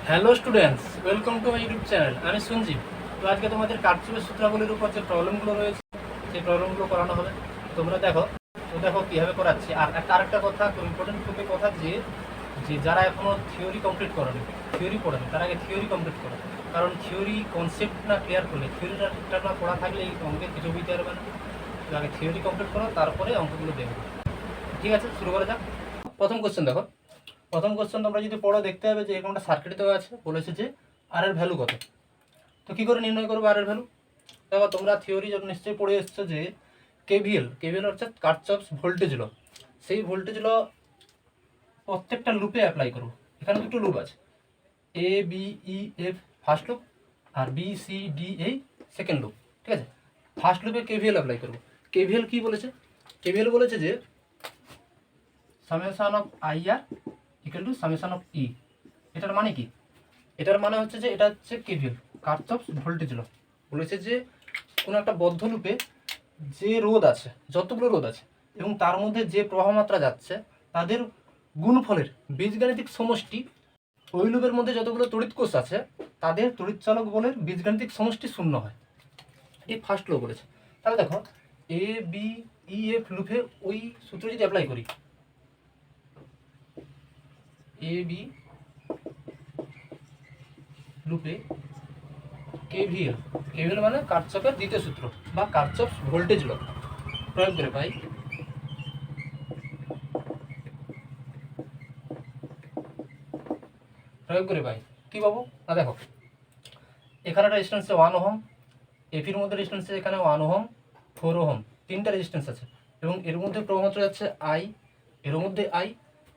Hello students, welcome to my YouTube channel. আমি সঞ্জীব। তো আজকে তোমাদের কারচুপির সূত্রাবলীর উপর যে প্রবলেমগুলো রয়েছে সেই প্রবলেমগুলো করানো হবে। তোমরা দেখো কীভাবে করাচ্ছি। আর আরেকটা কথা, ইম্পর্টেন্ট খুবই কথা, যে যে যারা এখনও থিওরি কমপ্লিট করেনি, থিওরি পড়েনি, তার আগে থিওরি কমপ্লিট করো। কারণ থিওরি কনসেপ্ট না ক্লিয়ার করলে, থিওরিটা ঠিকঠাক না পড়া থাকলে এই অঙ্কে কিছু বুঝতে পারবে না। তো আগে থিওরি কমপ্লিট করো, তারপরে অঙ্কগুলো দেখবে। ঠিক আছে, শুরু করা যাক। প্রথম কোশ্চেন দেখো। প্রথম কোশ্চেন তোমরা যদি পড়ো দেখতে হবে যে এরকম একটা সার্কিট দেওয়া আছে, বলেছে যে আর এর ভ্যালু কত। তো কী করে নির্ণয় করবো আর এর ভ্যালু? দেখো, তোমরা থিওরি নিশ্চয়ই পড়ে এসছো যে কেভিএল হচ্ছে কারচফস ভোল্টেজ ল। সেই ভোল্টেজ ল প্রত্যেকটা লুপে অ্যাপ্লাই করবো। এখানে দুটো লুপ আছে, A B E F first loop, আর বি সি ডি এই সেকেন্ড লুপ। ঠিক আছে, ফার্স্ট লুপে কেভিএল অ্যাপ্লাই করবো। কেভিএল কি বলেছে? কেভিএল বলেছে যে summation of I R equal to summation of E. এটার মানে কি? এটার মানে হচ্ছে যে এটা হচ্ছে কেভিএল, কারচফস ভোল্টেজ ল। বলেছে যে কোনো একটা বদ্ধ লুপে যে রোধ আছে, যতগুলো রোধ আছে, এবং তার মধ্যে যে প্রবাহ মাত্রা যাচ্ছে, তাদের গুণফলের বীজগাণিতিক সমষ্টি, ওই লুপের মধ্যে যতগুলো তড়িৎ কোষ আছে তাদের তড়িৎচালক বলের বীজগাণিতিক সমষ্টি শূন্য হয়। এটি ফার্স্ট ল বলেছে। তাহলে দেখো, এ বি ই এফ লুপে ওই সূত্র যদি অ্যাপ্লাই করি, এ বি লুপে কেভিএল মানে কারচফের দ্বিতীয় সূত্র বা কারচফস ভোল্টেজ ল প্রয়োগ করে পাই। কি পাবো? না দেখো, এখানে একটা রেজিস্ট্যান্স আছে 1 ওহম, এফির মধ্যে রেজিস্ট্যান্স আছে এখানে 1 ওহম, 4 ওহম, তিনটা রেজিস্ট্যান্স আছে, এবং এর মধ্যে প্রবাহ মাত্রা যাচ্ছে আই, এর মধ্যে আই।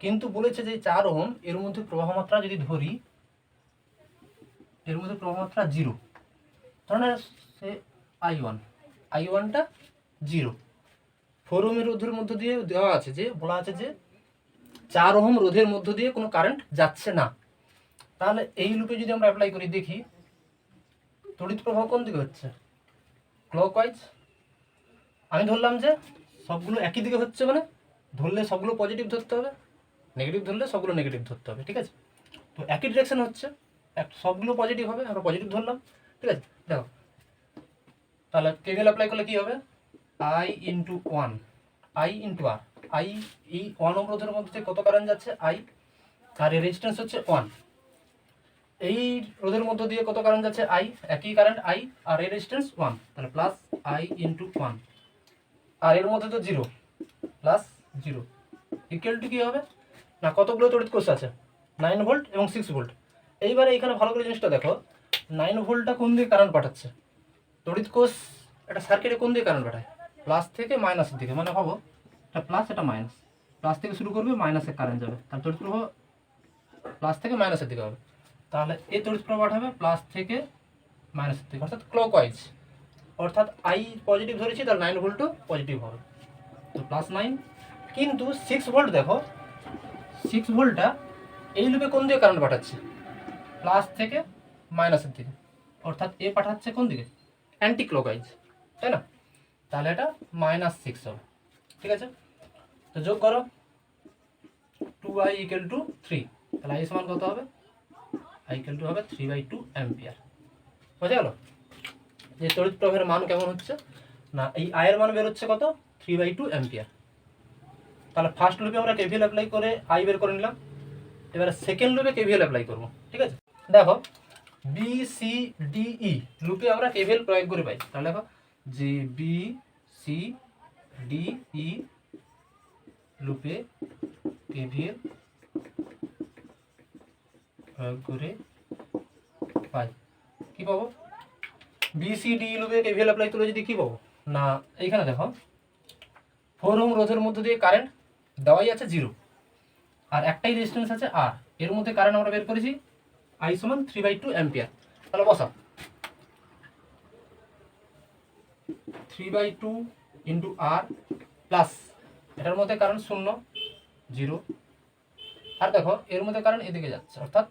কিন্তু বলেছে যে 4 ওহম, এর মধ্যে প্রবাহ মাত্রা যদি ধরি, এর মধ্যে প্রবাহ মাত্রা 0, ধরনের সে আই ওয়ানটা 0। 4 ওহমের রোধের মধ্য দিয়ে দেওয়া আছে, যে বলা আছে যে 4 ওহম রোধের মধ্য দিয়ে কোনো কারেন্ট যাচ্ছে না। তাহলে এই লুপে যদি আমরা অ্যাপ্লাই করি, দেখি তড়িৎ প্রবাহ কোন দিকে হচ্ছে, ক্লকওয়াইজ। আমি ধরলাম যে সবগুলো একই দিকে হচ্ছে, মানে ধরলে সবগুলো পজিটিভ ধরতে হবে, নেগেটিভ ধরলে সবগুলো নেগেটিভ ধরতে হবে। ঠিক আছে, তো একই ডিরেকশন হচ্ছে, সবগুলো পজিটিভ হবে, আমরা পজিটিভ ধরলাম। ঠিক আছে, দেখো তাহলে কেভিএল অ্যাপ্লাই করলে কি হবে, I into one, I into R. I, এই 1 ওহম রোধের মধ্যে কত কারেন্ট যাচ্ছে, আই, আর এর রেজিস্ট্যান্স হচ্ছে 1। এই রোধের মধ্য দিয়ে কত কারেন্ট যাচ্ছে, আই, একই কারেন্ট আই, আর এর রেজিস্ট্যান্স 1, তাহলে প্লাস আই ইন্টু 1, আর এর মধ্যে তো 0, প্লাস 0 ইকুয়াল টু কী হবে না, কতগুলো তড়িৎ কোষ আছে, 9 ভোল্ট এবং 6 ভোল্ট। এইবারে এখানে ভালো করে জিনিসটা দেখো, 9 ভোল্টটা কোন দিকে কারেন্ট পাঠাচ্ছে, তড়িৎ কোষ একটা সার্কিটে কোন দিকে কারেন্ট পাঠায়, প্লাস থেকে মাইনাসের দিকে। মানে ভাবো, এটা প্লাস, এটা মাইনাস, প্লাস থেকে শুরু করবে, মাইনাসে কারেন্ট যাবে, তার তড়িৎ প্রবাহ প্লাস থেকে মাইনাসের দিকে হবে। তাহলে এই তড়িৎ প্রবাহ পাঠাবে প্লাস থেকে মাইনাসের দিকে, অর্থাৎ ক্লকওয়াইজ। অর্থাৎ আই পজিটিভ ধরেছি, তার 9 ভোল্টও পজিটিভ হবে, তো প্লাস 9। কিন্তু 6 ভোল্ট দেখো, 6 ভোল্টটা এই লুপে কোন দিকে কারেন্ট পাঠাচ্ছে, প্লাস থেকে মাইনাসের দিকে, অর্থাৎ এ পাঠাচ্ছে কোন দিকে, অ্যান্টি ক্লকওয়াইজ, তাই না? তাহলে এটা -6 হবে। ঠিক আছে, তো যোগ করো, 2i ইকুয়াল টু 3, তাহলে আই সমান কত হবে, আই ইকুয়াল টু হবে 3/2 অ্যাম্পিয়ার। বোঝা গেল যে তড়িৎ প্রবাহের মান কেমন হচ্ছে না, এই আয়ের মান বেরোচ্ছে কত, 3/2 অ্যাম্পিয়ার। তাহলে ফার্স্ট লুপে আমরা কেভিএল অ্যাপ্লাই করে আই বের করে নিলাম। এবারে সেকেন্ড লুপে কেভিএল অ্যাপ্লাই করব। ঠিক আছে, দেখো বি সি ডি ই লুপে আমরা কেভিএল প্রয়োগ করে পাই। তাহলে দেখো যে বি সি ডি ই লুপে কেভিএল প্রয়োগ করে পাই, কি পাবো, বি সি ডি লুপে কেভিএল অ্যাপ্লাই করে যদি কি পাবো না, এইখানে দেখো 4 ওহম রোধের মধ্যে দিয়ে কারেন্ট দেওয়াই আছে 0, আর একটাই রেজিস্ট্যান্স আছে আর, এর মধ্যে কারেন্ট আমরা বের করেছি আই সমান 3/2 অ্যাম্পিয়ার। তাহলে বসা 3/2 ইন্টু আর প্লাস, এটার মধ্যে কারেন্ট 0, 0, আর দেখো এর মধ্যে কারেন্ট এদিকে যাচ্ছে, অর্থাৎ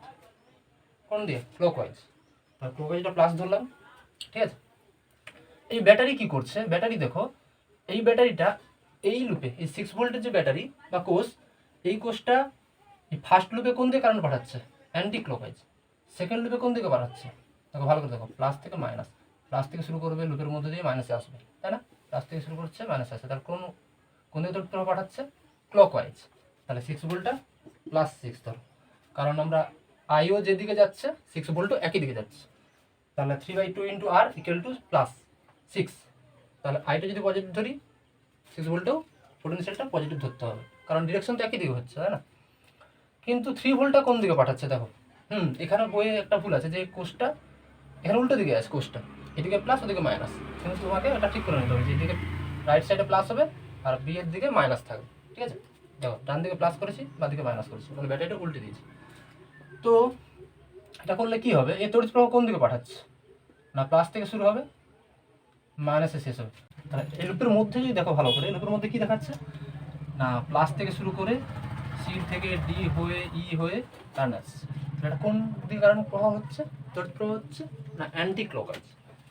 কোন দিয়ে, ক্লকওয়াইজ, আর ক্লকওয়াইজটা প্লাস ধরলাম। ঠিক আছে, এই ব্যাটারি কি করছে, ব্যাটারি দেখো, এই ব্যাটারিটা এই লুপে, এই 6 ভোল্টের যে ব্যাটারি বা কোষ, এই কোষটা এই ফার্স্ট লুপে কোন দিয়ে কারেন্ট পাঠাচ্ছে, অ্যান্টি ক্লকওয়াইজ, সেকেন্ড লুপে কোন দিকে পাঠাচ্ছে? দেখো ভালো করে দেখো, প্লাস থেকে মাইনাস, প্লাস থেকে শুরু করবে, লুপের মধ্যে দিয়ে মাইনাসে আসবে, তাই না? প্লাস থেকে শুরু করছে, মাইনাসে আসছে, তার কোন দিকে তড়িৎ প্রবাহ পাঠাচ্ছে? ক্লকওয়াইজ। তাহলে 6 ভোল্টটা প্লাস 6 ধরো, কারণ আমরা আইও যেদিকে যাচ্ছে 6 ভোল্টও একই দিকে যাচ্ছে। তাহলে 3/2 into R equal to plus 6। তাহলে আইটা যদি পজিটিভ ধরি, 6 ভোল্টেও পোটেনশিয়ালটা পজিটিভ ধরতে হবে, কারণ ডিরেকশন তো একই দিকে হচ্ছে, তাই না? কিন্তু 3 ভোল্টটা কোন দিকে পাঠাচ্ছে দেখো, এখানে বইয়ে একটা ভুল আছে যে কোষটা এখানে উল্টো দিকে আছে, কোষটা এদিকে প্লাস ওদিকে মাইনাস, কিন্তু তোমাকে এটা ঠিক করে নিতে হবে যে এদিকে রাইট সাইডে প্লাস হবে আর বি এর দিকে মাইনাস থাকবে, ঠিক আছে? দেখো ডান দিকে প্লাস করেছি, বাঁ দিকে মাইনাস করেছি, মানে ব্যাটারিটা উল্টে দিয়েছি। তো এটা করলে কি হবে, এই তড়িৎ প্রবাহ কোন দিকে পাঠাচ্ছে না, প্লাস থেকে শুরু হবে, মাইনাসে শেষ হবে। তাহলে এই লুপের মধ্যে যদি দেখো ভালো করে, লুপের মধ্যে কি দেখাচ্ছে না, প্লাস থেকে শুরু করে সি থেকে ডি হয়ে ই হয়ে টার্ন আসছে। এটা কোন দিকে কারণ প্রভাব হচ্ছে, তড়িৎ প্রবাহ হচ্ছে না অ্যান্টি ক্লকওয়াইজ,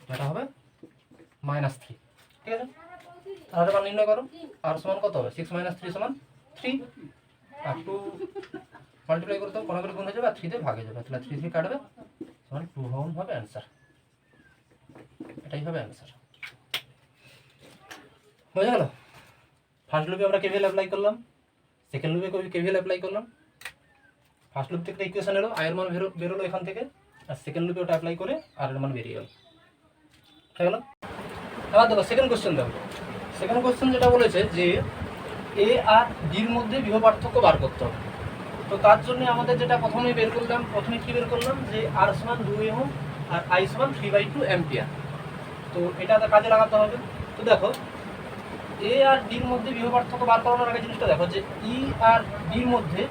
যেটা হবে -3, ঠিক আছে? তাহলে মান নির্ণয় করো, আর সমান কত হবে, 6 - 3 সমান 3, আর 2 মাল্টিপ্লাই করতে হবে, কোন করে গুণ হয়ে যাবে আর 3 তে ভাগ হয়ে যাবে, তাহলে 3 3 কাটবে, সমান 2 ওহম হবে অ্যান্সার। এটাই হবে অ্যান্সার। বোঝা গেল? ফার্স্ট লুপে আমরা কেভিএল অ্যাপ্লাই করলাম, সেকেন্ড লুপে কেভিএল অ্যাপ্লাই করলাম। ফার্স্ট লুপ থেকে ইকুয়েশন এলো, আয়ের মান বেরোলো এখান থেকে, আর সেকেন্ড লুপে ওটা অ্যাপ্লাই করে আর এর মান বেরিয়ে গেল, ঠিক গেল? এবার দেখো সেকেন্ড কোশ্চেন দেখো, সেকেন্ড কোশ্চেন যেটা বলেছে যে এ আর ডির মধ্যে বিভব পার্থক্য বার করতে হবে। তো তার জন্য আমাদের যেটা প্রথমে কি বের করলাম যে আর সমান 2 ওহম আর আই সমান 3/2 অ্যাম্পিয়ার। তো এটা কাজে লাগাতে হবে। তো দেখো এ আর ডির মধ্যে বিভব পার্থক্য বার করানোর আগে জিনিসটা দেখো যে ই আর ডির মধ্যে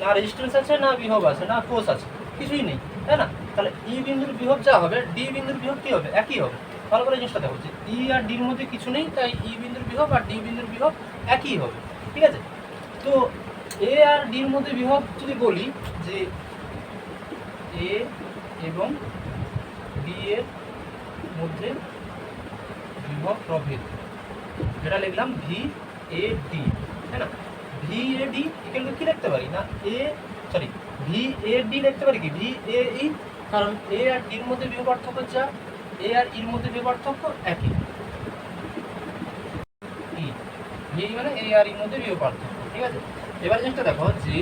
না রেজিস্ট্যান্স আছে, না বিভব আছে, না ফোর্স আছে, কিছুই নেই, তাই না? তাহলে ই বিন্দুর বিভব যা হবে ডি বিন্দুর বিভব কি হবে, একই হবে। ভালো করে জিনিসটা দেখো যে ই আর ডির মধ্যে কিছু নেই, তাই ই বিন্দুর বিভব আর ডি বিন্দুর বিভব একই হবে, ঠিক আছে? তো এ আর ডির মধ্যে বিভব যদি বলি যে এ এবং ডি এর মধ্যে বিভব প্রভেদ, যেটা লিখলাম ভি এ ডি, তাই না? ভি এ ডি এখানে কি লিখতে পারি না ভি এ ডি লিখতে পারি কি ভি এ ই, কারণ এ আর ডির মধ্যে বিভব পার্থক্য যা এ আর ইর মধ্যে বিভব পার্থক্য একই, ভি মানে এ আর ইর মধ্যে বিভব পার্থক্য, ঠিক আছে? এবার জিনিসটা দেখো যে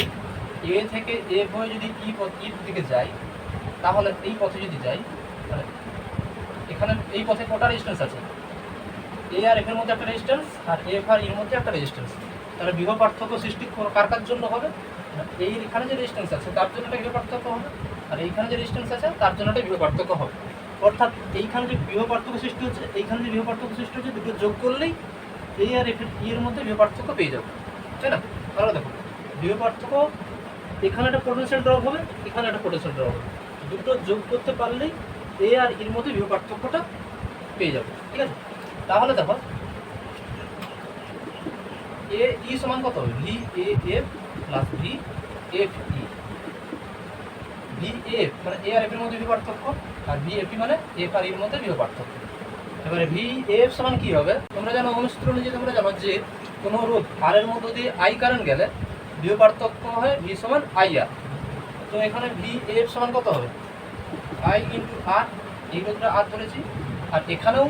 এ থেকে এ হয়ে যদি ই দিকে যাই, তাহলে এই পথে যদি যাই, তাহলে এখানে এই পথে কটা রেজিস্ট্যান্স আছে, এ আর এফ এর মধ্যে একটা রেজিস্ট্যান্স আর এফ আর ইর মধ্যে একটা রেজিস্ট্যান্স। তাহলে বিভব পার্থক্য সৃষ্টি কার জন্য হবে, এই এখানে যে রেজিস্ট্যান্স আছে তার জন্য একটা বিভব পার্থক্য হবে, আর এইখানে যে রেজিস্ট্যান্স আছে তার জন্য একটা বিভব পার্থক্য হবে। অর্থাৎ এইখানে যে বিভব পার্থক্য সৃষ্টি হচ্ছে, এইখানে যে বিভব পার্থক্য সৃষ্টি হচ্ছে, দুটো যোগ করলেই এ আর এফ এর মধ্যে বিভব পার্থক্য পেয়ে যাবো, তাই না? তাহলে দেখো বিভব পার্থক্য, এখানে একটা পোটেনশিয়াল ড্রপ হবে, এখানে একটা পোটেনশিয়াল ড্রপ হবে, দুটো যোগ করতে পারলেই এ আর এর মধ্যে বিভব পার্থক্যটা পেয়ে যাবো, ঠিক আছে? তাহলে দেখো এ ই সমান কত হবে, V A F plus V F E. V F মানে এ আর এফ এর মধ্যে বিভব পার্থক্য, আর ভি এফ ই মানে এফ আর এর মধ্যে বিভব পার্থক্য। এবারে ভি এফ সমান কি হবে, তোমরা জানো ওহমের সূত্র অনুযায়ী তোমরা জানো যে কোনো রোধ আর এর মধ্যে দিয়ে আই কারেন্ট গেলে বিভব পার্থক্য হয় ভি সমান আই আর। তো এখানে ভি এফ সমান কত হবে, আই ইন্টু আর, এই রোধটা আর ধরেছি, আর এখানেও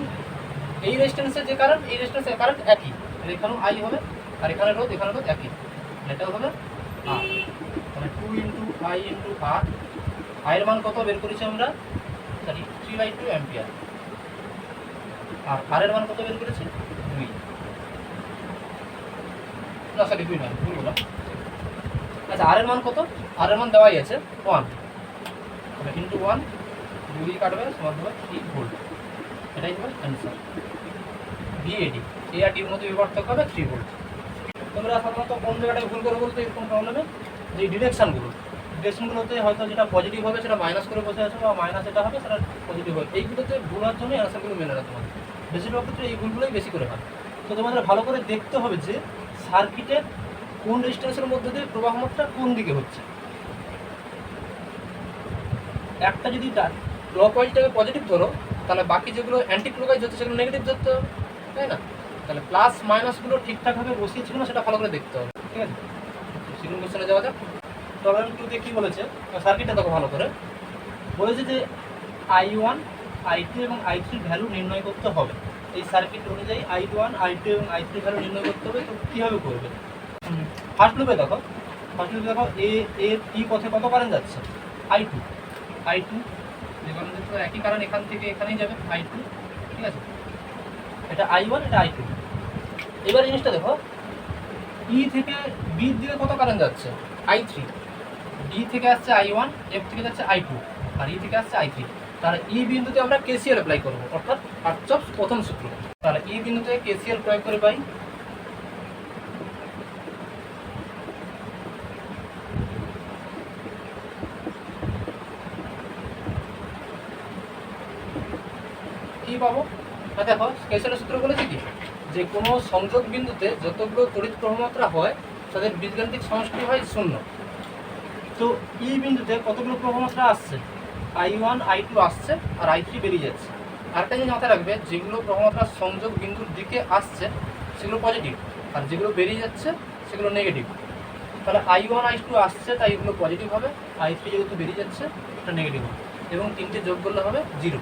এই রেজিস্ট্যান্সের যে কারেন্ট, এই রেজিস্ট্যান্সের কারেন্ট একই, এখানেও আই হবে, আর এখানে রোধ একই, এটাও হবে আর। তাহলে 2 ইন্টু আই ইন্টু আর, আয়ের মান কত বের করেছি আমরা, 3/2 অ্যাম্পিয়ার, আর আর এর মান কত বের করেছি 2, না 2 নয়, ভুল বললাম। আচ্ছা আর এর মান কত, আর এর মান দেওয়াই আছে 1, তাহলে ইন্টু 1, 2 কাটবে সমান হবে 3 ভোল্ট, এটাই হবে অ্যান্সার। ভিএডি এ আর ডির মধ্যে বিভব পার্থক্য হবে 3 ভোল্ট। তোমরা সাধারণত কোন জায়গাটায় ভুল করে বলতে এরকম প্রবলেমে, যে ডিরেকশনগুলোতে হয়তো যেটা পজিটিভ হবে সেটা মাইনাস করে বসে আছে, বা মাইনাস এটা হবে সেটা পজিটিভ হবে, এইগুলোতে ভুল হওয়ার জন্য অ্যান্সারগুলো মেনে না তোমাদের, বেশিরভাগ ক্ষেত্রে এই ভুলগুলোই বেশি করে হয়। তো তোমাদের ভালো করে দেখতে হবে যে সার্কিটের কোন রেজিস্ট্যান্সের মধ্যে দিয়ে প্রবাহ মাত্রা কোন দিকে হচ্ছে। একটা যদি ক্লকওয়াইজটাকে পজিটিভ ধরো, তাহলে বাকি যেগুলো অ্যান্টি ক্লকওয়াইজ হচ্ছে সেগুলো নেগেটিভ ধরতে হবে, তাই না? তাহলে প্লাস মাইনাসগুলো ঠিকঠাকভাবে বসিয়েছিল না সেটা ভালো করে দেখতে হবে, ঠিক আছে? সেকেন্ড কোশ্চেনে যাওয়া যাক। প্রবলেম 2 তে কী বলেছে, সার্কিটটা দেখো ভালো করে বলেছে যে I1 I2 এবং I3 ভ্যালু নির্ণয় করতে হবে। এই সার্কিট অনুযায়ী I1 I2 এবং I3 ভ্যালু নির্ণয় করতে হবে। তো কীভাবে করবে? ফার্স্ট লুপে দেখো এর ই পথে কত কারেন্ট যাচ্ছে? I2 যে কারণে তো একই কারণ এখান থেকে এখানেই যাবে I2, ঠিক আছে? এটা I1, এটা I2। এবার জিনিসটা দেখো, ই থেকে বির দিকে কত কারেন্ট যাচ্ছে? I3। ডি থেকে আসছে I1, এফ থেকে যাচ্ছে I2, আর ই থেকে আসছে I3। তাহলে ই বিন্দুতে আমরা কেসিএল অ্যাপ্লাই করবো, অর্থাৎ কারচফস প্রথম সূত্র। তাহলে ই বিন্দুতে কেসিএল প্রয়োগ করে পাই কি পাবো? না দেখো, কেসিএল সূত্র বলেছে কি, যে কোনো সংযোগ বিন্দুতে যতগুলো তড়িৎ প্রবাহমাত্রা হয় তাদের বীজগাণিতিক সমষ্টি হয় 0। তো ই বিন্দুতে কতগুলো প্রবাহমাত্রা আসছে? I1 I2 আসছে আর I3 বেরিয়ে যাচ্ছে। আরেকটা জিনিস মাথায় রাখবে, যেগুলো প্রবাহমাত্রা সংযোগ বিন্দুর দিকে আসছে সেগুলো পজিটিভ, আর যেগুলো বেরিয়ে যাচ্ছে সেগুলো নেগেটিভ। তাহলে I1 I2 আসছে তাই এগুলো পজিটিভ হবে, I3 যেহেতু বেরিয়ে যাচ্ছে এটা নেগেটিভ হবে, এবং তিনটে যোগ করলে হবে 0।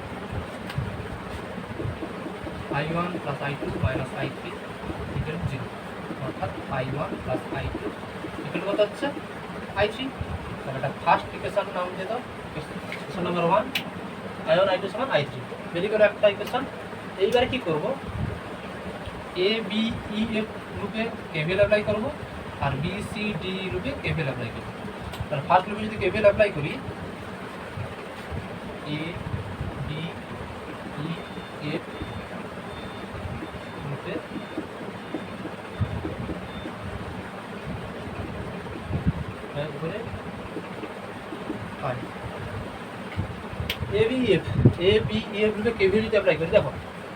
I1 + I2 - I3 = 0, অর্থাৎ I1 + I2 = কত হচ্ছে? I3। তাহলে এটা ফার্স্ট ইকুয়েশন নাম দিয়ে দাও, equation number 1, I1 I2 = I3। বেরিয়ে গেল একটা ইকুয়েশন। এইবারে কি করব? এ বি ই এফ লুপে কেভিএল অ্যাপ্লাই করব, আর বি সি ডি লুপে কেভিএল অ্যাপ্লাই করব। তাহলে ফার্স্ট লুপে যদি কেভিএল অ্যাপ্লাই করি, এ বি ই এফ লুপে করে এ বি এফ লুপে কেভিএল যদি অ্যাপ্লাই করি, দেখো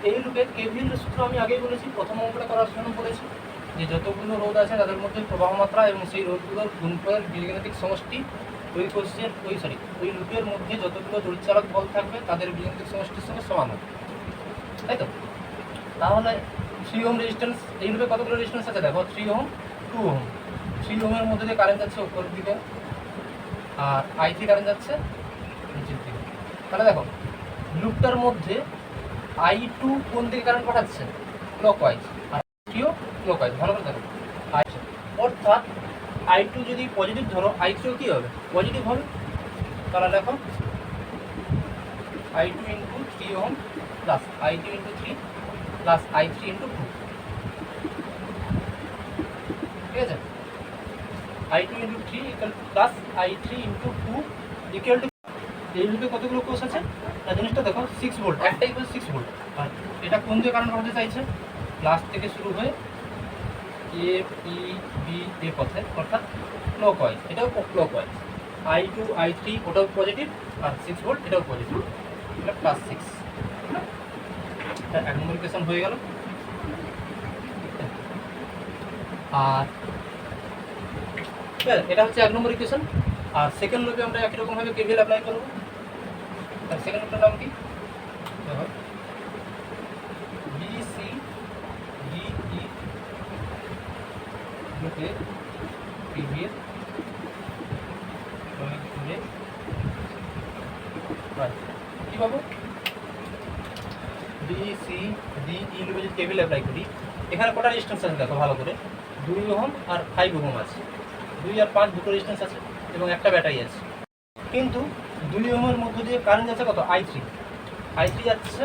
এই লুপে কেভিএল সূত্র আমি আগেই বলেছি, প্রথম অঙ্কটা করার সময় বলেছি যে যতগুলো রোধ আছে তাদের মধ্যে প্রবাহমাত্রা এবং সেই রোধগুলোর গুণফলের বীজগাণিতিক সমষ্টি ওই লুপের মধ্যে যতগুলো তড়িৎচালক বল থাকবে তাদের বীজগাণিতিক সমষ্টির সঙ্গে সমান হবে, তাই তো? তাহলে 3 ওহম রেজিস্ট্যান্স, এই লুপে কতগুলো রেজিস্ট্যান্স আছে দেখো, 3 ওহম, 2 ওহম। 3 ওহমের মধ্যে দিয়ে কারেন্ট যাচ্ছে উপরের দিকে, আর I3 কারেন্ট যাচ্ছে নিচের দিকে। তাহলে দেখো লুপটার মধ্যে I2 কোন দিকে কারেন্ট পাঠাচ্ছে? ক্লকওয়াইজ, আর I3ও ক্লকওয়াইজ। ভালো করে দেখো, অর্থাৎ I2 যদি পজিটিভ ধরো, I3ও কী হবে? পজিটিভ হবে। তাহলে দেখো I2 × 3 ohm plus I2 × 3 plus I3 × 2, ঠিক আছে? I2 × 3 plus I3 × 2 equal to, এই লুপে কতগুলো কোষ আছে না জিনিসটা দেখো, 6 ভোল্ট, একটাই কোষ 6 ভোল্ট। আর এটা কোন দিকে কারেন্ট পাঠাতে চাইছে? প্লাস থেকে শুরু হয়ে এ ই বি এ পথে, অর্থাৎ ক্লকওয়াইজ। এটাও ক্লকওয়াইজ। I2 I3 ওটাও পজিটিভ, আর 6 ভোল্ট এটাও পজিটিভ, এটা +6। এটা 1 নম্বর ইকুয়েশন হয়ে গেল। আর এটা হচ্ছে 1 নম্বর ইকুয়েশন। আর সেকেন্ড লুপে আমরা একই রকমভাবে কেভিএল অ্যাপ্লাই করব। তার সেকেন্ড লুপটার নাম কি? দেখো বি সি ডি ই লুপে কেভিএল প্রয়োগ করে কী পাবো? বি সি ডি ই লুপে যদি কেভিএল অ্যাপ্লাই করি, এখানে কটা রেজিস্ট্যান্স আছে দেখো ভালো করে, 2 ওহম আর 5 ওহম আছে। 2 আর 5 দুটো রেজিস্ট্যান্স আছে এবং একটা ব্যাটারি আছে। কিন্তু 2 ওহমের মধ্য দিয়ে কারেন্ট যাচ্ছে কত? I3 যাচ্ছে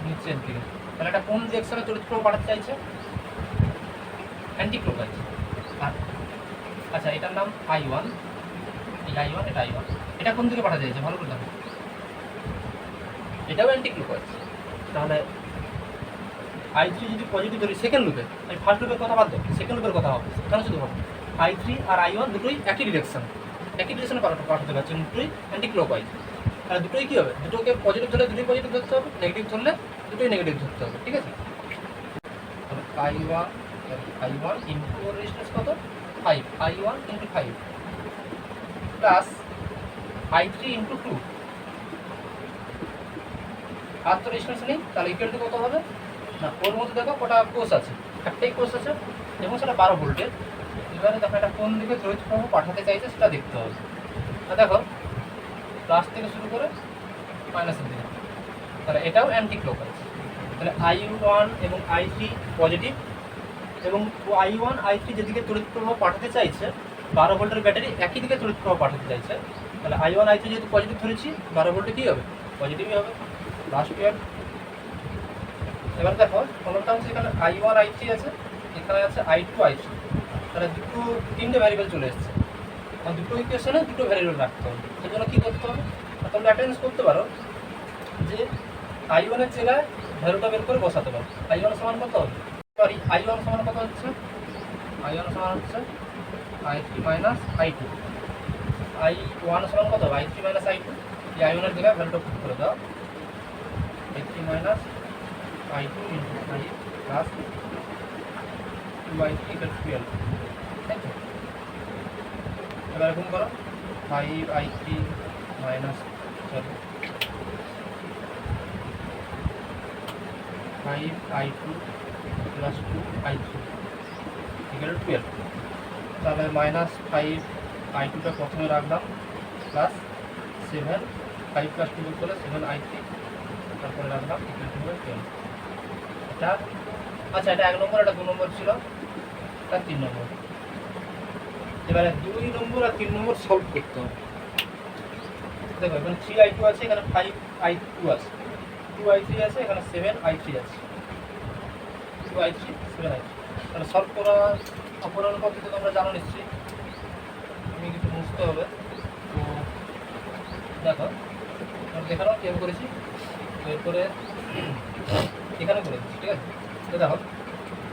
নিচের দিকে। তাহলে এটা কোন ডিরেকশনে তড়িৎ প্রবাহ পাঠাতে চাইছে? Anti clockwise. আচ্ছা, এটার নাম I1, এই I1, এটা I1, এটা কোন দিকে পাঠাতে চাইছে ভালো করে দেখো, এটাও অ্যান্টি ক্লকওয়াইজ। তাহলে I3 যদি পজিটিভ ধরি সেকেন্ড লুপে, আমি ফার্স্ট লুপের কথা বাদ দাও, সেকেন্ড লুপের কথা হবে, এখানে শুধু হবে I3 আর I1 দুটোই একই ডিরেকশনে পাঠাতে পারছে, দুটোই অ্যান্টি ক্লকওয়াইজ। তাহলে দুটোই কী হবে? দুটোকে পজিটিভ ধরলে দুটোই পজিটিভ ধরতে হবে, নেগেটিভ ধরলে দুটোই নেগেটিভ ধরতে হবে, ঠিক আছে? তাহলে I1 ইন্টু ওর রেজিস্ট্যান্স কত? 5, I1 × 5 প্লাস I3 × 2, আর তো রেজিস্ট্যান্স নেই, তাহলে ইকুয়াল টু কত হবে না, ওর মধ্যে দেখো কটা কোষ আছে, একটাই কোষ আছে এবং সেটা 12 ভোল্টের। এবারে দেখো এটা কোন দিকে তড়িৎ প্রবাহ পাঠাতে চাইছে সেটা দেখতে হবে। দেখো প্লাস থেকে শুরু করে মাইনাসের দিকে, তাহলে এটাও অ্যান্টি ক্লকওয়াইজ। তাহলে I1 এবং I3 পজিটিভ, এবং I1 I3 যেদিকে তড়িৎ প্রবাহ পাঠাতে চাইছে 12 ভোল্টের ব্যাটারি একই দিকে তড়িৎ প্রবাহ পাঠাতে চাইছে, তাহলে I1 I3 যেহেতু পজিটিভ ধরেছি 12 ভোল্টে কী হবে, পজিটিভই হবে। লাস্ট ইয়ার এবার দেখো প্রবলেমটা হচ্ছে এখানে I1 I3 আছে, এখানে আছে I2 I3, তাহলে তিনটে ভ্যারিয়েবল চলে এসেছে, দুটো ইকুয়েশনে দুটো ভ্যারিয়েবল রাখতে হবে। সেই জন্য কী করতে হবে, তোমরা অ্যাটেন্ডেন্স করতে পারো যে I1 এর জায়গায় ভ্যালুটা বের করে বসাতে পারো। I1 সমান কত হবে, সরি I1 সমান কত হচ্ছে, I1 সমান হচ্ছে I3 মাইনাস I2, I1 সমান কত হবে I3 মাইনাস I2, এই I1 এর জায়গায় ভ্যালুটা পুট করে দাও, I3 minus I2 into I plus 2I3 equal 12, তাই তো? এবার এরকম করো 5I3 minus 5I2 plus 2I3 equal 12, তাহলে মাইনাস 5I2টা প্রথমে রাখলাম প্লাস 7, 5 প্লাস 2 যোগ করলে 7I3, তারপরে রাখলাম ইকুয়াল টু 12। এটা আচ্ছা, এটা 1 নম্বর, এটা 2 নম্বর ছিল, এটা 3 নম্বর। এবারে 2 নম্বর আর 3 নম্বর সলভ করতে হবে। দেখো এখানে 3I2 আছে, এখানে 5I2 আছে, 2I3 আছে, এখানে 7I3 আছে, 2I3 7I3। তাহলে সলভ করা অপূরণ পদ্ধতি তোমরা জানো নিশ্চয়ই, তুমি কিছু বুঝতে হবে। তো দেখো দেখানো কেমন করেছি, এরপরে এখানে করে দিচ্ছি, ঠিক আছে? তো দেখো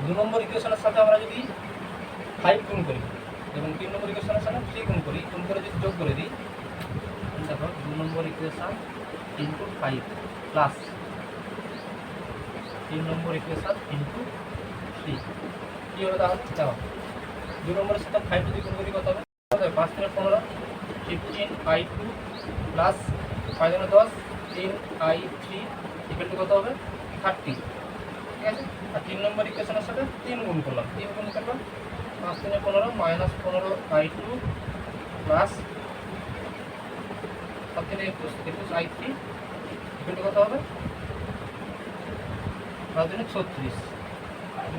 2 নম্বর ইকুয়েশনের সাথে আমরা যদি 5 গুণ করি এবং 3 নম্বর ইকুয়েশনের সাথে 3 গুণ করি, গুণ করে যদি যোগ করে দিই, দেখো 2 নম্বর ইকুয়েশন ইন্টু 5 প্লাস 3 নম্বর ইকুয়েশন ইন্টু 3 কী হবে তাহলে? দেখো 2 নম্বরের সাথে 5 যদি গুণ করি কত হবে, 5 3 15, 15I2 plus 5 10, 10I3 equal to কত হবে 30, ঠিক আছে? আর 3 নম্বর ইকুয়েশনের সাথে 3 গুণ করলাম, 3 গুণ করলাম 5 3 15 minus 15I2 plus 7 3 21I3 equal to কত হবে 5 3 36।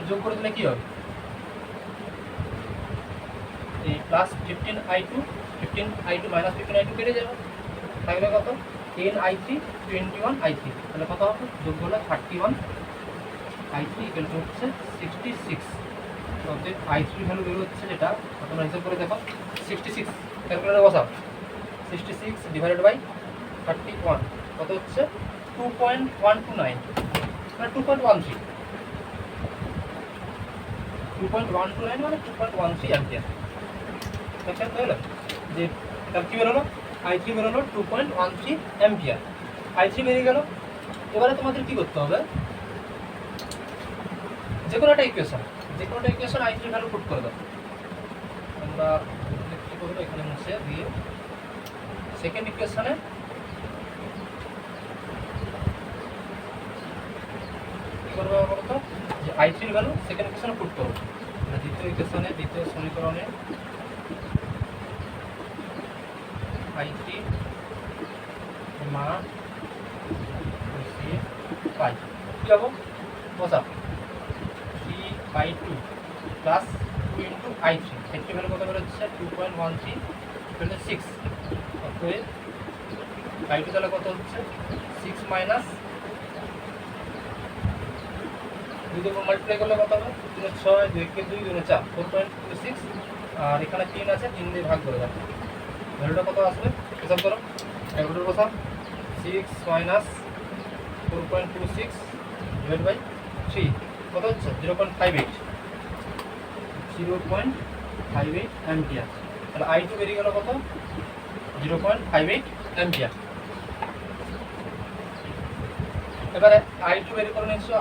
যোগ করে দিলে কী হবে, এই প্লাস 15I2 মাইনাস 15I2 কেটে যাবে, থাকবে কত 10I3 21I3, তাহলে কত হবে যোগ করলে 31I3 ইকুয়াল টু হচ্ছে 66। অতএব I3 ভ্যালু বের হচ্ছে যেটা, তোমরা হিসাব করে দেখো 66 ক্যালকুলেটরে বসাও, 66 ডিভাইডেড বাই 31 কত হচ্ছে 2.129, মানে 2.13, 2.129 মানে 2.13 অ্যাম্পিয়ার। দেখছেন তাহলে যে তার কী বেরোলো, I3 বেরোলো 2.13 অ্যাম্পিয়ার, I3 বেরিয়ে গেল। এবারে তোমাদের কী করতে হবে, যে কোনো একটা ইকুয়েশন I3 ভ্যালু পুট করে দাও। আমরা কী করবো, এখানে মুছে দিয়ে সেকেন্ড ইকুয়েশনে কী করবো বলতো, যে I3 ভ্যালু সেকেন্ড ইকুয়েশনে পুট করবো, দ্বিতীয় সমীকরণে I3 মান বসিয়ে পাই, কী যাবো বসা 3I2 plus 2 into I3, value কত বেরোচ্ছে 2.13 6, অতএব I2 তাহলে কত হচ্ছে 6 মাইনাস 2 দিয়ে মাল্টিপ্লাই করলে কত হবে 3 6 2 কে 2 2 4 4.26, আর এখানে 3 আছে, 3 দিয়ে ভাগ করে দাও, ভ্যালুটা কত আসবে হিসাব করো, ক্যালকুলেটর বসাও 6 মাইনাস 4.26 ডিভাইড বাই 3 কত হচ্ছে 0.58 অ্যাম্পিয়ার। তাহলে I2 বেরিয়ে গেল কত 0.58 অ্যাম্পিয়ার। এবারে I2 বের করে নিয়েছো,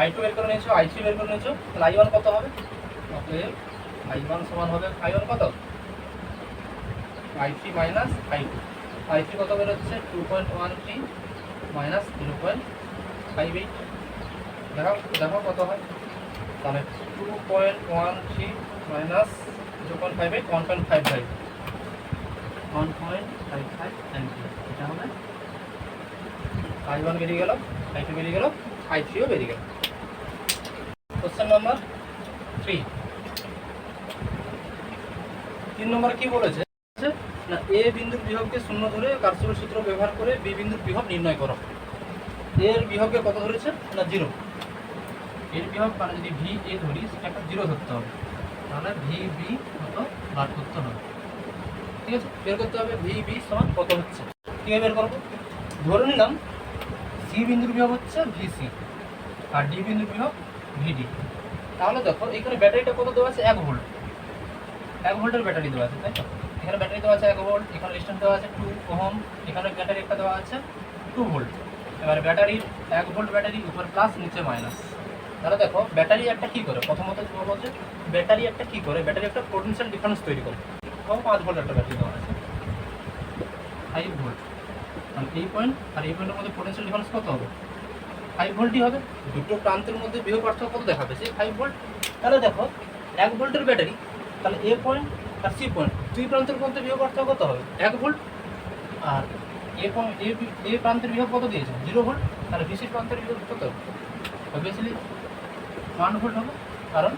I2 বের করে নিয়েছো, I3 বের করে নিয়েছো, তাহলে I1 কত হবে, অতএব I1 সমান হবে I1 কত I3 মাইনাস I2 কত বেরোচ্ছে 2.13 মাইনাস 0.58, দেখো কত হয়, তাহলে 2.13 মাইনাস 0.58 1.55, 1.55 অ্যাম্পিয়ার। এটা হবে I1 বেরিয়ে গেল, I2 বেরিয়ে গেল, I3ও বেরিয়ে গেল। Question number 3। 3 নম্বর কি বলেছে না, এ বিন্দুর বিভবকে 0 ধরে কার্সের সূত্র ব্যবহার করে বি বিন্দুর বিভব নির্ণয় করো। এর বিভবকে কত ধরেছে না 0। এর বিভব মানে যদি ভি এ ধরি সেটা 0 ধরতে হবে, তাহলে ভি বি কত বার করতে হবে। ঠিক আছে, বের করতে হবে ভি বি সমান কত হচ্ছে। কীভাবে বের করবো? ধরে নিলাম সি বিন্দুর বিভব হচ্ছে ভিসি আর ডি বিন্দুর বিভব ভিডি। তাহলে দেখো এখানে ব্যাটারিটা কত দেওয়া আছে 1 ভোল্ট, 1 ভোল্টের ব্যাটারি দেওয়া আছে, তাই তো? এখানে ব্যাটারি দেওয়া আছে 1 ভোল্ট, এখানে রেজিস্ট্যান্স দেওয়া আছে 2 ওহম, এখানে ব্যাটারি একটা দেওয়া আছে 2 ভোল্ট। এবার ব্যাটারির 1 ভোল্ট ব্যাটারি উপর প্লাস নিচে মাইনাস। তাহলে দেখো ব্যাটারি একটা কী করে, প্রথমত বলছে ব্যাটারি একটা কী করে, ব্যাটারি একটা পোটেনশিয়াল ডিফারেন্স তৈরি করে। 5 ভোল্ট একটা ব্যাটারি দেওয়া আছে 5 ভোল্ট, আর এই পয়েন্ট আর এই পয়েন্টের মধ্যে পোটেনশিয়াল ডিফারেন্স কত হবে? 5 ভোল্টই হবে। দুটো প্রান্তের মধ্যে বিভব পার্থক্য কত দেখাবে? সেই 5 ভোল্ট। তাহলে দেখো 1 ভোল্টের ব্যাটারি, তাহলে এ পয়েন্ট আর সি পয়েন্ট দুই প্রান্তের মধ্যে বিভব পার্থক্য কত হবে? 1 ভোল্ট। আর এ পয়েন্ট এ প্রান্তের বিভব কত দিয়েছে? 0 ভোল্ট। তাহলে বিসি প্রান্তের বিভব কত হবে? অবভিয়াসলি 1 ভোল্ট হবে, কারণ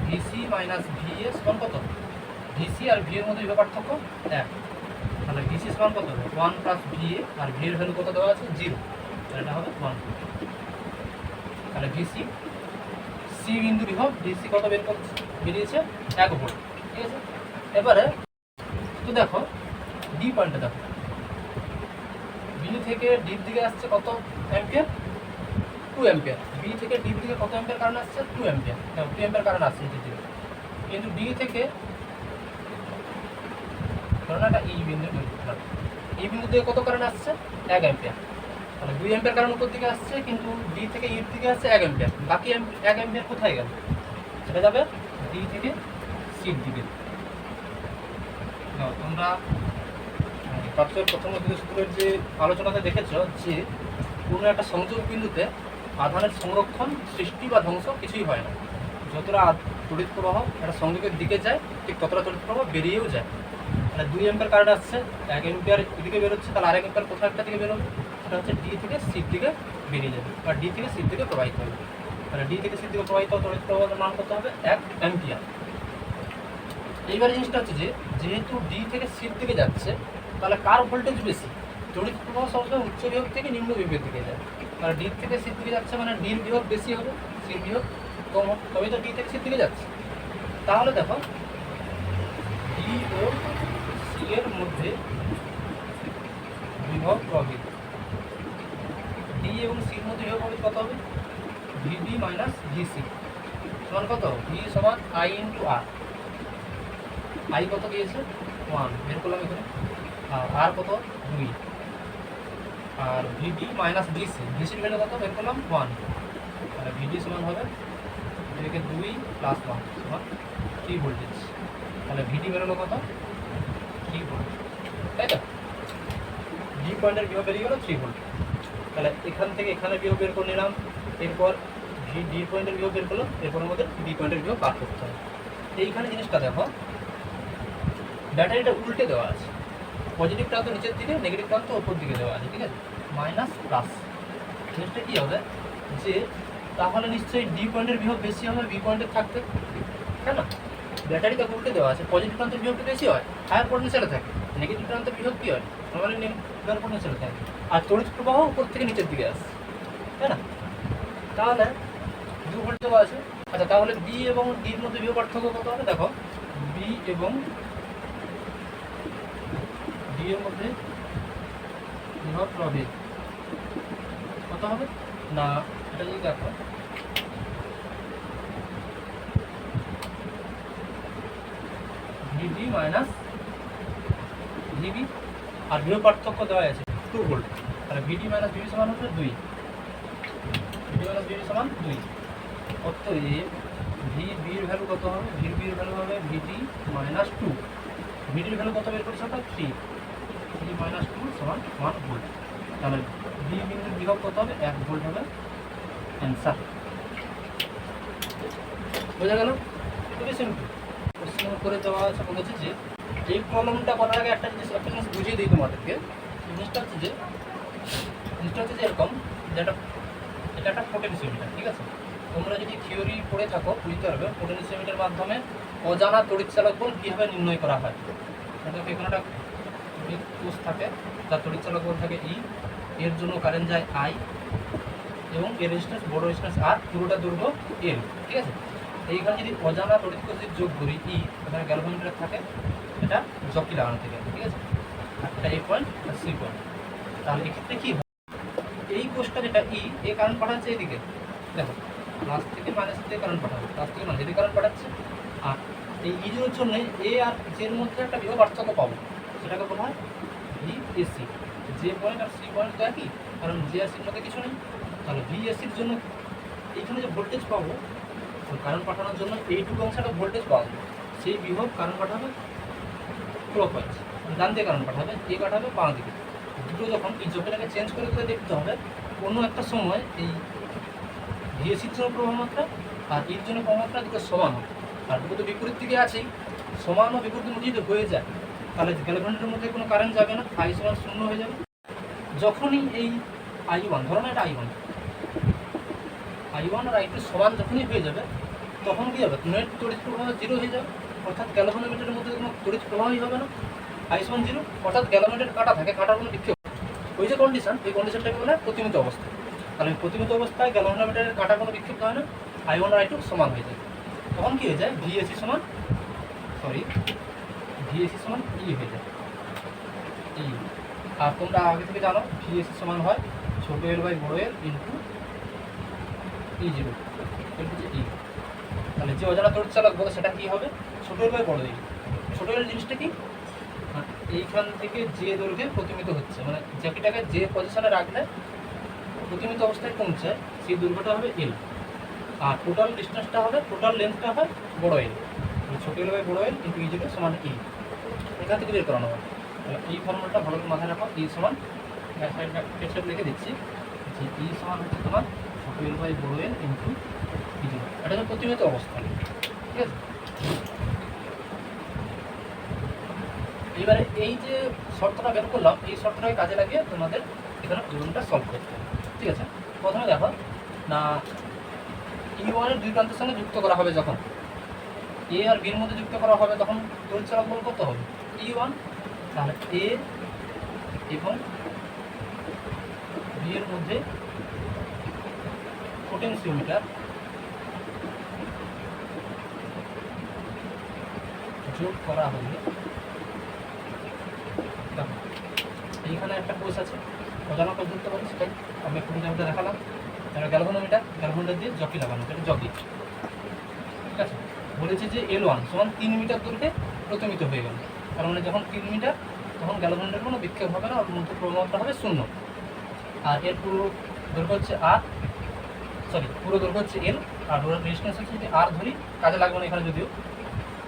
ভিসি মাইনাস ভিএস সমান কত? ভিসি আর ভি এর মধ্যে বিভব পার্থক্য 1। তাহলে ভিসি সমান কত হবে? 1 প্লাস ভিএ, আর ভি এর ভ্যালু কত দেওয়া আছে? 0। এটা হবে 1। তাহলে ভিসি সি বিন্দু বিভব ভিসি কত বের করছে? বেরিয়েছে 1 ভোল্ট। ঠিক আছে, এবারে তো দেখো ডি পয়েন্টে দেখো, বি থেকে ডির দিকে আসছে কত অ্যাম্পিয়ার? 2 অ্যাম্পিয়ার। বি থেকে ডির দিকে কত অ্যাম্পিয়ার কারেন্ট আসছে? 2 অ্যাম্পিয়ার। 2 অ্যাম্পিয়ার কারেন্ট আসছে এই দিকে। কিন্তু ডি থেকে ধরুন একটা এই বিন্দু, এই বিন্দু থেকে কত কারেন্ট আসছে? 1 অ্যাম্পিয়ার। তাহলে 2 অ্যাম্পিয়ার কারেন্ট উপর দিকে আসছে, কিন্তু ডি থেকে ইর দিকে আসছে 1 অ্যাম্পিয়ার। বাকি 1 অ্যাম্পিয়ার কোথায় গেল? সেটা যাবে ডি থেকে সির দিকে। তোমরা প্রাপ্তের প্রথম সূত্রের যে আলোচনাতে দেখেছ যে কোনো একটা সংযোগ বিন্দুতে আধানের সংরক্ষণ, সৃষ্টি বা ধ্বংস কিছুই হয় না। যতটা তড়িৎ প্রবাহ একটা সংযোগের দিকে যায়, ঠিক ততটা তড়িৎ প্রবাহ বেরিয়েও যায়। মানে 2 অ্যাম্পিয়ার কারেন্ট আসছে, 1 অ্যাম্পিয়ার এদিকে বেরোচ্ছে, তাহলে আরেক অ্যাম্পিয়ার কোথাও একটা দিকে বেরোবে, সেটা হচ্ছে ডি থেকে সির দিকে বেরিয়ে যাবে, আর ডি থেকে সির দিকে প্রবাহিত হবে। তাহলে ডি থেকে সির দিকে প্রবাহিত তড়িৎ প্রবাহের মান কত হবে? 1 অ্যাম্পিয়ার। এইবার জিনিসটা হচ্ছে যে যেহেতু ডি থেকে সির দিকে যাচ্ছে, তাহলে কার ভোল্টেজ বেশি? তড়িৎ প্রবাহ সবসময় উচ্চ বিভব থেকে নিম্ন বিভবের দিকে যায়। তাহলে ডি থেকে সির দিকে যাচ্ছে মানে ডির বিভব বেশি হবে, সির বিভব কম হবে, তবে তো ডি থেকে সির দিকে যাচ্ছে। তাহলে দেখো ডি ও সি এর মধ্যে বিভব প্রভেদ, ডি এবং সির মধ্যে বিভব প্রভেদ কত হবে? ভিডি মাইনাস ভিসি সমান কত? ভি সমান আই ইন্টু আর। আই কত দিয়েছে? 1 বের করলাম এখানে, আর আর কত? 2। আর ভিডি মাইনাস ভিসি, ভিসির ভ্যালু কত বের করলাম? 1। তাহলে ভিডি সমান হবে এদিকে 2 প্লাস 1 সমান 3 ভোল্টেজ। তাহলে ভিডি বেরোলো কত? 3 ভোল্ট, তাই তো? ডি পয়েন্টের বিভব বেরিয়ে গেল 3 ভোল্ট। তাহলে এখান থেকে এখানে বিভব বের করে নিলাম, এরপর ডি পয়েন্টের বিভব বের করলাম, এরপর আমাদের ডি পয়েন্টের বিভব বার করতে হবে। এইখানে জিনিসটা দেখো, ব্যাটারিটা উল্টে দেওয়া আছে, পজিটিভ প্রান্ত নিচের দিকে, নেগেটিভ প্রান্ত ওপর দিকে দেওয়া আছে, ঠিক আছে? Minus plus. জিনিসটা কী হবে যে তাহলে নিশ্চয়ই ডি পয়েন্টের বিভব বেশি হবে বি পয়েন্টের থাকতে, তাই না? ব্যাটারিটা উল্টে দেওয়া আছে, পজিটিভ প্রান্তের বিভবটা বেশি হয়, হায়ার পোটেনশিয়ালে থাকে। নেগেটিভ প্রান্তের বিভব কী হয়? নর্মালি লোয়ার পোটেনশিয়ালে থাকে। আর তড়িৎ প্রবাহ উপর থেকে নিচের দিকে আসে, তাই না? তাহলে 2 ভোল্ট দেওয়া আছে। আচ্ছা, তাহলে বি এবং ডির মধ্যে বিভব পার্থক্য কত হবে? দেখো বি এবং ডি এর মধ্যে বিভব প্রভেদ কত হবে না, এটা যদি দেখো ভিডি মাইনাস ভিবি, আর বিভব পার্থক্য দেওয়া আছে 2 ভোল্ট। তাহলে ভিডি মাইনাস ভিবি সমান হচ্ছে 2, ভিডি মাইনাস ভিবি সমান 2। অতএব ভি বির ভ্যালু কত হবে? ভি বির ভ্যালু হবে ভিডি মাইনাস 2। ভিডির ভ্যালু কত বের করছে? ওটা 3। 3 মাইনাস 2 সমান 1 ভোল্ট। তাহলে বি বিন্দুর বিভব কত হবে? 1 ভোল্ট হবে অ্যান্সার। বোঝা গেল? খুবই সিম্পল। কোশ্চেন করে দেওয়া আছে, বলেছে যে এই প্রবলেমটা করার আগে একটা জিনিস বুঝিয়ে দিই তোমাদেরকে। জিনিসটা হচ্ছে যে এরকম, যেটা এটা একটা পোটেনশিওমিটার, ঠিক আছে? তোমরা যদি থিওরি পড়ে থাকো বুঝতে পারবে পোটেনশিওমিটার মাধ্যমে অজানা তড়িৎচালক বল কীভাবে নির্ণয় করা হয়। এখানে একটা কোষ থাকে, তার তড়িৎচালক বল থাকে ই, এর জন্য কারেন্ট যায় আই, এবং এর রেজিস্ট্যান্স বড় রেজিস্ট্যান্স আর, পুরোটা দৈর্ঘ্য এল, ঠিক আছে? এইখানে যদি অজানা তড়িৎ যদি যোগ করি ই, এখানে গ্যালভানোমিটার থাকে, এটা জকি লাগানো থেকে, ঠিক আছে? আর এটা এ পয়েন্ট আর সি পয়েন্ট। তাহলে এক্ষেত্রে কী হয়, এই কোষটা যেটা ই, এ কারেন্ট পাঠাচ্ছে এদিকে, দেখো প্লাস থেকে মাইনাস দিকে কারেন্ট পাঠাবে, প্লাস থেকে মাইনাস দিকে কারেন্ট পাঠাচ্ছে। আর এই ইজোর জন্য এ আর জের মধ্যে একটা বিভব পার্থক্য পাবো, সেটাকে বলা হয় ভিএসি। যে পয়েন্ট আর সি পয়েন্ট তো একই, কারণ জে আর সির মধ্যে কিছু নেই। তাহলে ভিএসির জন্য এইখানে যে ভোল্টেজ পাবো, কারেন্ট পাঠানোর জন্য এইটুকু অংশটা ভোল্টেজ পাওয়া যাবে, সেই বিভব কারেন্ট পাঠাবে ক্লকওয়াইজ, ডান দিকে কারেন্ট পাঠাবে, এ পাঠাবে বাঁ দিকে। দুটো যখন এই জোকেটাকে চেঞ্জ করে করে দেখতে হবে কোনো একটা সময় এই ভিএসির জন্য প্রভাবমাত্রা আর এর জন্য প্রভাবমাত্রা দুটো সমান হবে। আর দুটো তো বিপরীত দিকে আছেই, সমান ও বিপরীত মধ্যে যদি হয়ে যায় তাহলে গ্যালভানোমিটারের মধ্যে কোনো কারেন্ট যাবে না, আই সমান শূন্য হয়ে যাবে। যখনই এই I1, ধরো না এটা I1 আর I2 সমান যখনই হয়ে যাবে, তখন কী হবে, নেট তড়িৎ প্রবাহ জিরো হয়ে যাবে, অর্থাৎ গ্যালভানোমিটারের মধ্যে কোনো তড়িৎ প্রবাহই হবে না, আই সমান জিরো, অর্থাৎ গ্যালভানোমিটার কাটা থাকে, কাটার কোনো বিক্ষেপ। ওই যে কন্ডিশন, এই কন্ডিশনটাকে বলে প্রতিমিত অবস্থা। তাহলে প্রতিমিত অবস্থায় গ্যালভানোমিটারের কাটা কোনো বিক্ষেপ হয় না, I1 আর I2 সমান হয়ে যায়। তখন কী হয়ে যায়, ভিএসি সমান ই হয়ে যায়, ই। আর তোমরা আগে থেকে জানো ভিএসি সমান হয় ছোটো এল বাই বড় এল ইন্টু E0 ই। তাহলে যে অজানা তড়িৎচালক বলে সেটা কী হবে, ছোটো এল বাই বড় এল। ছোটো এল জিনিসটা কি, এইখান থেকে যে দৈর্ঘ্যে প্রতিমিত হচ্ছে, মানে জ্যাকিটাকে যে পজিশনে রাখলে প্রতিমিত অবস্থায় পৌঁছায় সেই দৈর্ঘ্যটা হবে এল, আর টোটাল ডিস্টেন্সটা হবে, টোটাল লেন্থটা হয় বড় এল, ছোটো এল বাই বড় এল ইন্টু E0 সমান ই। এখান থেকে বের করানো হয়। এই ফর্মুলাটা ভালো করে মাথায় রাখো, ই সমান সাইড লিখে দিচ্ছি যে ই সমান হচ্ছে তোমার ছোটো এল বাই বড় এল ইন্টু E0। এটা হচ্ছে প্রতিমিত অবস্থা, ঠিক আছে? এবারে এই যে শর্তটা বের করলাম, এই শর্তটাকে কাজে লাগিয়ে তোমাদের এখানে প্রবলেমটা সলভ করতে হবে, ঠিক আছে? প্রথমে দেখো না, E1 এর দুই প্রান্তের সঙ্গে যুক্ত করা হবে, যখন এ আর বির মধ্যে যুক্ত করা হবে তখন তড়িৎচালক বল কত হবে, E1। তাহলে এ এবং বি এর মধ্যে পোটেনশিওমিটার যোগ করা হলে, দেখো এইখানে একটা কোষ আছে, অজানা কোষ ধরতে পারি, সেটাই আমি একটু মধ্যে দেখালাম। তাহলে গ্যালভানোমিটার দিয়ে জকি লাগানো, এটা জকি, ঠিক আছে? বলেছে যে L1 সমান 3 মিটার দূরকে প্রতিমিত হয়ে গেল, তার মানে যখন 3 মিটার তখন গ্যালভানোমিটার কোনো বিক্ষেপ হবে না, ওর মধ্যে প্রভাবটা হবে শূন্য। আর এর পুরো দৈর্ঘ্য হচ্ছে পুরো দৈর্ঘ্য হচ্ছে এল, আর রেজিস্ট্যান্স হচ্ছে যদি আর ধরি, কাজে লাগবে না এখানে যদিও।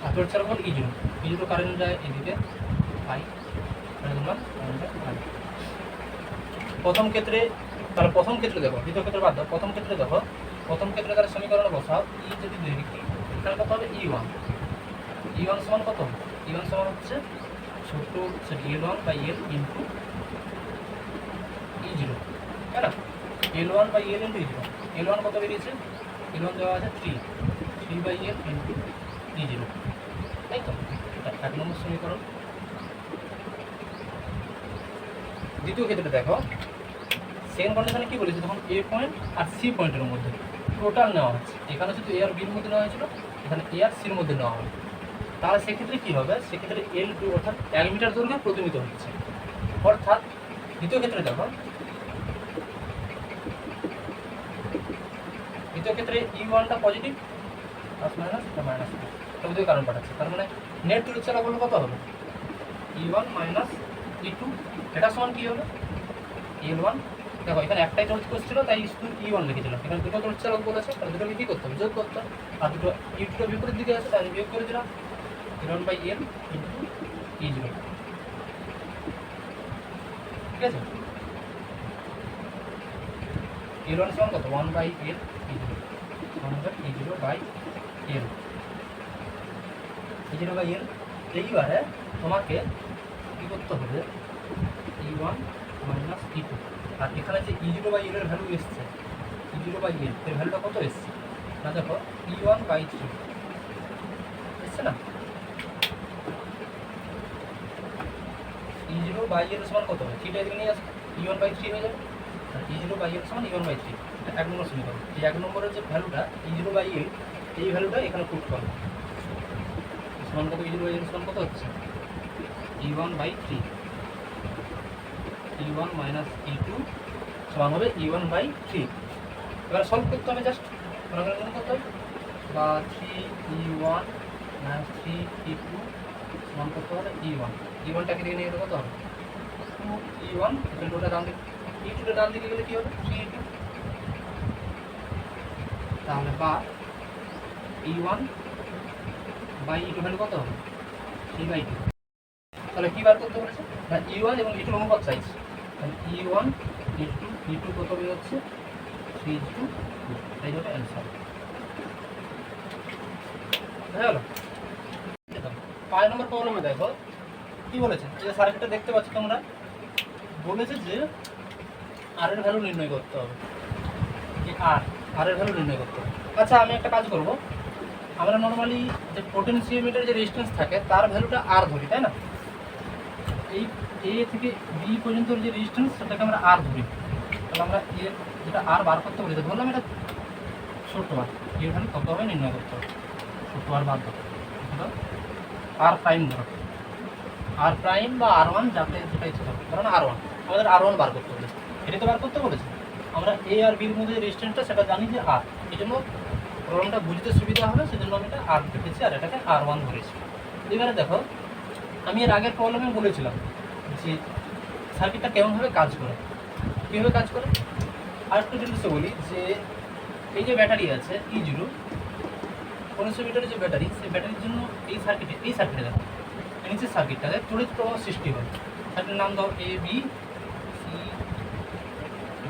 আর তড়িৎচালক বল E0 কারেন্ট যায় এদিকে আই, প্রথম ক্ষেত্রে। তাহলে প্রথম ক্ষেত্রে দেখো, দ্বিতীয় ক্ষেত্রে বাদ দাও, প্রথম ক্ষেত্রে দেখো, প্রথম ক্ষেত্রে তাহলে সমীকরণ বসাও, ই যদি দেখি এখানে কত হবে, E1 সমান কত, E1 সমান হচ্ছে ছোটো L1 by L into E0, তাই না? L1 by L into E0, L1 কত বেরিয়েছে, L1 দেওয়া আছে 3 বাই এল ইন্টু E0, তাই তো? এটা 1 নম্বর সমীকরণ। দ্বিতীয় ক্ষেত্রে দেখো, সেকেন্ড কন্ডিশনে কী বলেছে, তখন এ পয়েন্ট আর সি পয়েন্টের মধ্যে টোটাল নেওয়া হচ্ছে, এখানে শুধু এ আর বির মধ্যে নেওয়া হয়েছিল, এখানে এ আর সির মধ্যে নেওয়া হবে। তাহলে সেক্ষেত্রে কী হবে, সেক্ষেত্রে L2 অর্থাৎ 1 মিটার দৈর্ঘ্যে প্রতিমিত হচ্ছে, অর্থাৎ দ্বিতীয় ক্ষেত্রে দেখো, দ্বিতীয় ক্ষেত্রে E1টা পজিটিভ, প্লাস মাইনাস এটা মাইনাস, এটা দুই কারণ পাঠাচ্ছে, তার মানে নেট তড়িৎচালক বল কত হবে, E1 মাইনাস E2, এটা সমান কী হবে, L1। দেখো এখানে একটাই তড়িৎ কোষ ছিল তাই শুধু E1 লিখেছিলাম, এখানে দুটো তড়িৎচালক বল আছে, তাহলে দুটোকে কী করতে হবে, যোগ করতে হবে। আর দুটো E2 বিপরীত দিকে আছে তাই বিয়োগ করে দিলাম, L1 by L into E0, ঠিক আছে? L1 সমান কত, 1 by L E0, 1 by E0 by L, E0 by L এইবারে তোমাকে কী করতে হবে, E1 মাইনাস E2, আর এখানে যে E0 বাই এল এর ভ্যালু এসছে, E0 বাই এল এর ভ্যালুটা কত এসছে না, দেখো E1/3 এসছে না। E0 বাই এল সমান কত হবে, থ্রিটা এদিকে নিয়ে আসবে, E1/3 হয়ে যাবে। আর E0 বাই এল সমান E1/3, এটা 1 নম্বর সমীকরণ। এই 1 নম্বরের যে ভ্যালুটা E0 বাই এল, এই ভ্যালুটা এখানে পুট করবে, সমান কত, E0 বাই এল সমান কত হচ্ছে E1/3, E1 মাইনাস E2 সমান হবে E1/3। এবার সলভ করতে হবে, জাস্ট মনে করতে হবে, বা 3E1 মাইনাস 3E2 সমান করতে হবে E1টাকে দিকে নিয়ে গেলে কত হবে 2E1, ওটা ডান দিকে, E2টা ডান দিকে গেলে কী হবে 3E2, তাহলে বা E1/E2 ভ্যালু কত হবে 3/2। তাহলে কী বার করতে বলেছে না, E1 এবং E2 অনুপাত সাইজ, তাহলে E1 E2 কত বেরোচ্ছে 3:2, তাই হবে অ্যান্সার। হয়ে গেল। 5 নম্বর প্রবলেমে দেখো কি বলেছে, যে সার্কিটটা দেখতে পাচ্ছ তোমরা, বলেছে যে আর এর ভ্যালু নির্ণয় করতে হবে, যে আর এর ভ্যালু নির্ণয় করতে হবে। আচ্ছা আমি একটা কাজ করব, আমরা নর্মালি যে পোটেনশিওমিটার যে রেজিস্ট্যান্স থাকে তার ভ্যালুটা আর ধরি, তাই না, এই এ থেকে বি পর্যন্ত যে রেজিস্ট্যান্স সেটাকে আমরা আর ধরি। তাহলে আমরা এর যেটা আর বার করতে বলেছে, ধরলাম এটা ছোট আর, এর ভ্যালু কত হবে নির্ণয় করতে হবে, ছোট আর বাদ ধরো, আর প্রাইম ধরো, আর প্রাইম বা R1 যাতে যেটা ইচ্ছে থাকবে, কারণ R1 আমাদের R1 বার করতে হবে, এটা তো বার করতে বলেছে। আমরা এ আর বির মধ্যে যে রেজিস্ট্যান্সটা সেটা জানি যে আর, এই জন্য প্রবলেমটা বুঝতে সুবিধা হবে, সেজন্য আমি এটা আর লিখেছি আর এটাকে R1 ধরেছি। এবারে দেখো আমি এর আগের প্রবলেমে বলেছিলাম যে সার্কিটটা কেমনভাবে কাজ করে, কীভাবে কাজ করে। আর একটু জিনিস বলি যে এই যে ব্যাটারি আছে E0 500 মিটারের যে ব্যাটারি, সেই ব্যাটারির জন্য এই সার্কিটে দেখো নিচের সার্কিটটাতে তড়িৎ প্রবাহ সৃষ্টি হয়। সার্কিটের নাম দাও A B C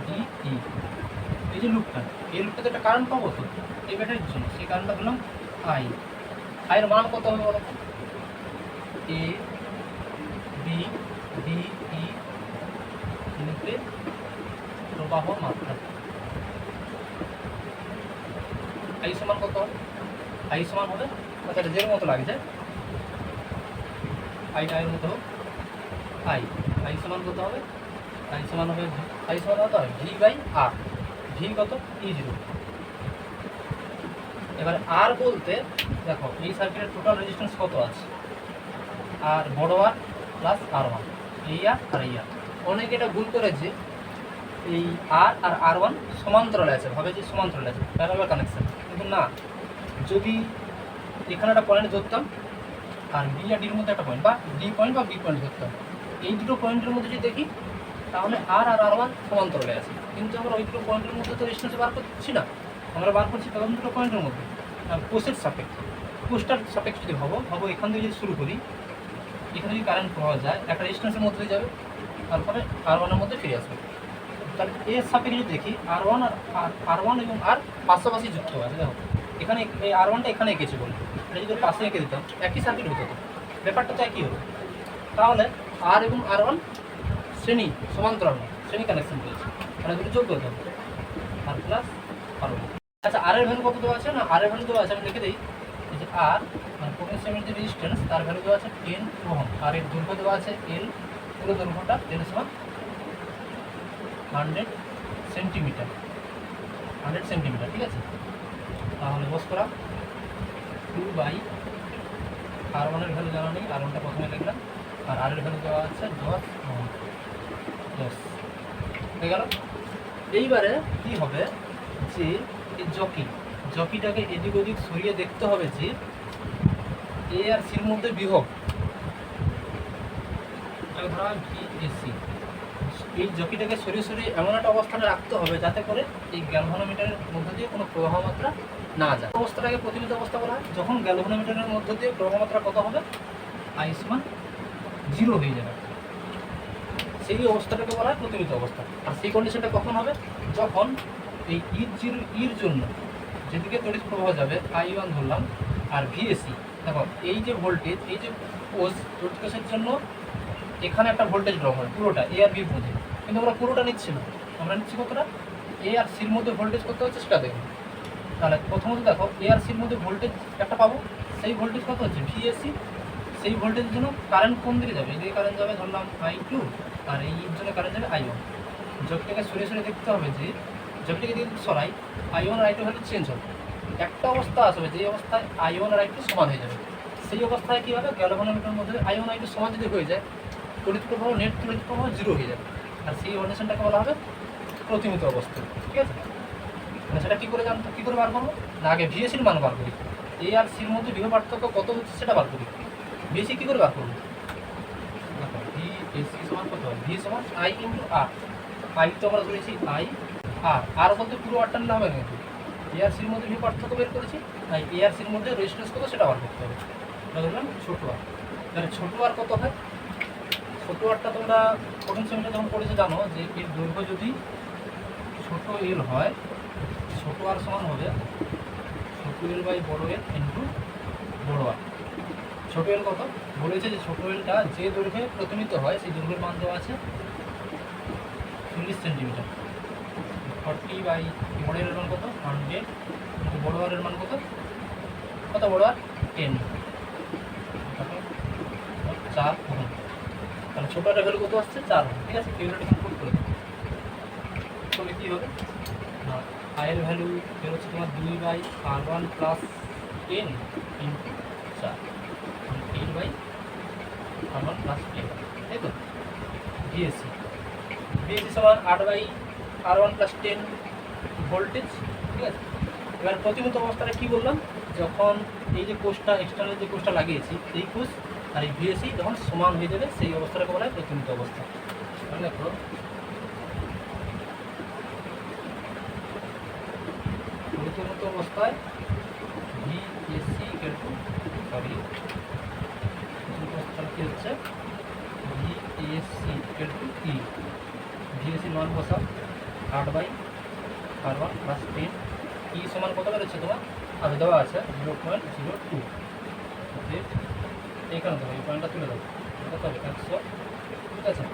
D E। এই যে লুপটা, এই লুপটাতে একটা কারেন্ট পাবো তো এই ব্যাটারির জন্য, সেই কারেন্টটা দিলাম I। এর মান কত হবে বলো, A B D E লুপে প্রবাহ মাত্রা, I সমান কত হবে, I সমান হবে আচ্ছা এটা যের মতো লাগছে, আইটা এর মতো হোক, I সমান কত হবে, I সমান কত হবে V/R, V কত E0। এবার R বলতে দেখো এই সার্কিটের টোটাল রেজিস্ট্যান্স কত আছে, আর বড় R প্লাস R1, এই আর এই আর। অনেকে এটা ভুল করেছে, এই R আর R1 সমান্তরালে আছে, ভাবে যে সমান্তরালে আছে প্যারালাল কানেকশন, কিন্তু না। যদি এখানে একটা পয়েন্ট ধরতাম আর বি আর ডির মধ্যে একটা পয়েন্ট বা ডি পয়েন্ট বা বি পয়েন্ট ধরতাম, এই দুটো পয়েন্টের মধ্যে যদি দেখি তাহলে আর R1 সমান্তরালে আছে, কিন্তু আমরা ওই দুটো পয়েন্টের মধ্যে তো রেজিস্ট্যান্স বার করছি না, আমরা বার করছি তখন দুটো পয়েন্টের মধ্যে কোষের সাপেক্ষে, কোষটার সাপেক্ষে যদি ভাবো এখান থেকে যদি শুরু করি, এখানে যদি কারেন্ট পাওয়া যায় একটা রেজিস্ট্যান্সের মধ্যে যাবে, তারপরে R1 এর মধ্যে ফিরে আসবে। তাহলে এর সাপেক্ষে যদি দেখি R1 এবং আর পাশাপাশি যুক্ত আছে, দেখো এখানে এই R1টা এখানে এঁকেছি বলে, এটা যদি পাশে এঁকে দিতাম একই সার্কিট হতো, তো ব্যাপারটা তো একই হতো। তাহলে আর এবং R1 শ্রেণী সমান্তরাল, শ্রেণী কানেকশন রয়েছে, মানে দুটো যোগ করতে হবে, আর প্লাস R1। আচ্ছা আর এর ভ্যালু কত দেওয়া আছে না, আর এর ভ্যালু দেওয়া আছে আমি লিখে দিই, এই যে আর মানে পোটেনশিওমিটার যে রেজিস্ট্যান্স তার ভ্যালু দেওয়া আছে 10 ওহম, আর এর দৈর্ঘ্য দেওয়া আছে L, পুরো দৈর্ঘ্যটা L সমান 100 সেন্টিমিটার, ঠিক আছে। তাহলে বস করা 2/R1 এর ভ্যালু জানা নেই, R1টা প্রথমে লিখলাম, আর আর এর ভ্যালু দেওয়া আছে 10 হয়ে গেল। এইবারে কি হবে যে এই জকিটাকে এদিক ওদিক সরিয়ে দেখতে হবে যে এ আর সির মধ্যে বিভব, ধরা VAC, এই জকিটাকে সরিয়ে এমন একটা অবস্থানে রাখতে হবে যাতে করে এই গ্যালভানোমিটারের মধ্যে দিয়ে কোনো প্রবাহ মাত্রা না যায়। অবস্থাটাকে প্রতিমিত অবস্থা বলা হয়, যখন গ্যালভানোমিটারের মধ্য দিয়ে প্রবাহ মাত্রা কত হবে I সমান 0 হয়ে যাবে, সেই অবস্থাটাকে বলা হয় প্রতিমিত অবস্থা। আর সেই কন্ডিশনটা কখন হবে, যখন এই ইর জন্য যেদিকে তড়িৎ প্রবাহ যাবে I1 ধরলাম, আর VAC দেখো এই যে ভোল্টেজ, এই যে সাপোজ লোড কেসের জন্য এখানে একটা ভোল্টেজ ড্রপ হয় পুরোটা এ আর বির মধ্যে, কিন্তু আমরা পুরোটা নিচ্ছি না, আমরা নিচ্ছি কতটা এ আর সির মধ্যে ভোল্টেজ কত হচ্ছে সেটা দেখুন। তাহলে প্রথমত দেখো এ আর সির মধ্যে ভোল্টেজ একটা পাবো, সেই ভোল্টেজ কত হচ্ছে ভিএসি, সেই ভোল্টেজের জন্য কারেন্ট কোন দিকে যাবে, এদিকে কারেন্ট যাবে ধরলাম I2 আর এই জন্য কারেন্ট যাবে I1। জবটাকে সরে সরে দেখতে হবে যে জবটাকে যদি সরাই I1 আর I2 ভ্যালু চেঞ্জ হবে, একটা অবস্থা আসবে যে অবস্থায় I1 আর I2 সমান হয়ে যাবে, সেই অবস্থায় কী হবে গ্যালভানোমিটারের মধ্যে I1 I2 সমান যদি হয়ে যায় তড়িৎ প্রবাহ নেট তড়িৎ প্রবাহ জিরো হয়ে যাবে, আর সেই কন্ডিশনটাকে বলা হবে প্রতিমিত অবস্থা। ঠিক আছে, মানে সেটা কী করে জানতো, কী করে বার করবো না, আগে ভিএসির মান বার করি, এ আর সির মধ্যে বিভব পার্থক্য কত হচ্ছে সেটা বার করি। ভিএসি কী করে বার করবো, দেখো ভিএসি সমান কত হয়, ভি সমান I ইন্টু আর, আই তো আমরা ধরেছি I আর বলতে পুরো আরটা নিলে হবে কিন্তু এ আর সির মধ্যে বিভব পার্থক্য বের করেছি, তাই এ আর সির মধ্যে রেজিস্ট্যান্স কত সেটা বার করতে হবে। ধরলাম ছোটো আর, তাহলে ছোটো আর কত হয়, ছোটো আরটা তোমরা পোটেনশিওমিটার যখন পড়েছে জানো যে এর দৈর্ঘ্য যদি ছোটো এল হয়, ছোটো আর সমান হবে ছোটো এল বাই বড়ো এল ইন্টু বড়ো আর। ছোটো এল কত বলেছে যে ছোটো এলটা যে দৈর্ঘ্যে প্রতিমিত হয় সেই দৈর্ঘ্যের মান দেওয়া আছে 40 সেন্টিমিটার, 40 বাই বড়ো এর মান কত 100, বড়ো আর এর মান কত কত বড়ো আর 10, 4 ওহম। তাহলে ছোটো একটা ভ্যালু কত আসছে 4 ওহম। ঠিক আছে, কিউরেট এখানে পুট করে দেবো, তাহলে কী হবে না আয়ের ভ্যালু বের হচ্ছে তোমার 2 by R1 plus 10 into 4, 8 by R1 plus 10, তাই তো। ভিএসি সমান 8 বাই R1 প্লাস 10 ভোল্টেজ। ঠিক আছে, এবার প্রতিমিত অবস্থাটা কী বললাম, যখন এই যে কোষটা এক্সটার্নাল যে কোষটা লাগিয়েছি এই কোষ আর এই ভিএসি যখন সমান হয়ে যাবে সেই অবস্থাটাকে বলা হয় প্রতিমিত অবস্থা। তাহলে দেখো প্রতিমিত অবস্থায় ভিএসি কী হচ্ছে ভিএসি ই, ভিএসি মান বসা 8 বাই R1 প্লাস 10, ই সমান কত বেরোচ্ছে তোমার আগে দেওয়া আছে 0.02, এইখানে দেবো এই পয়েন্টটা তুলে দেবো কত হবে 100। ঠিক আছে,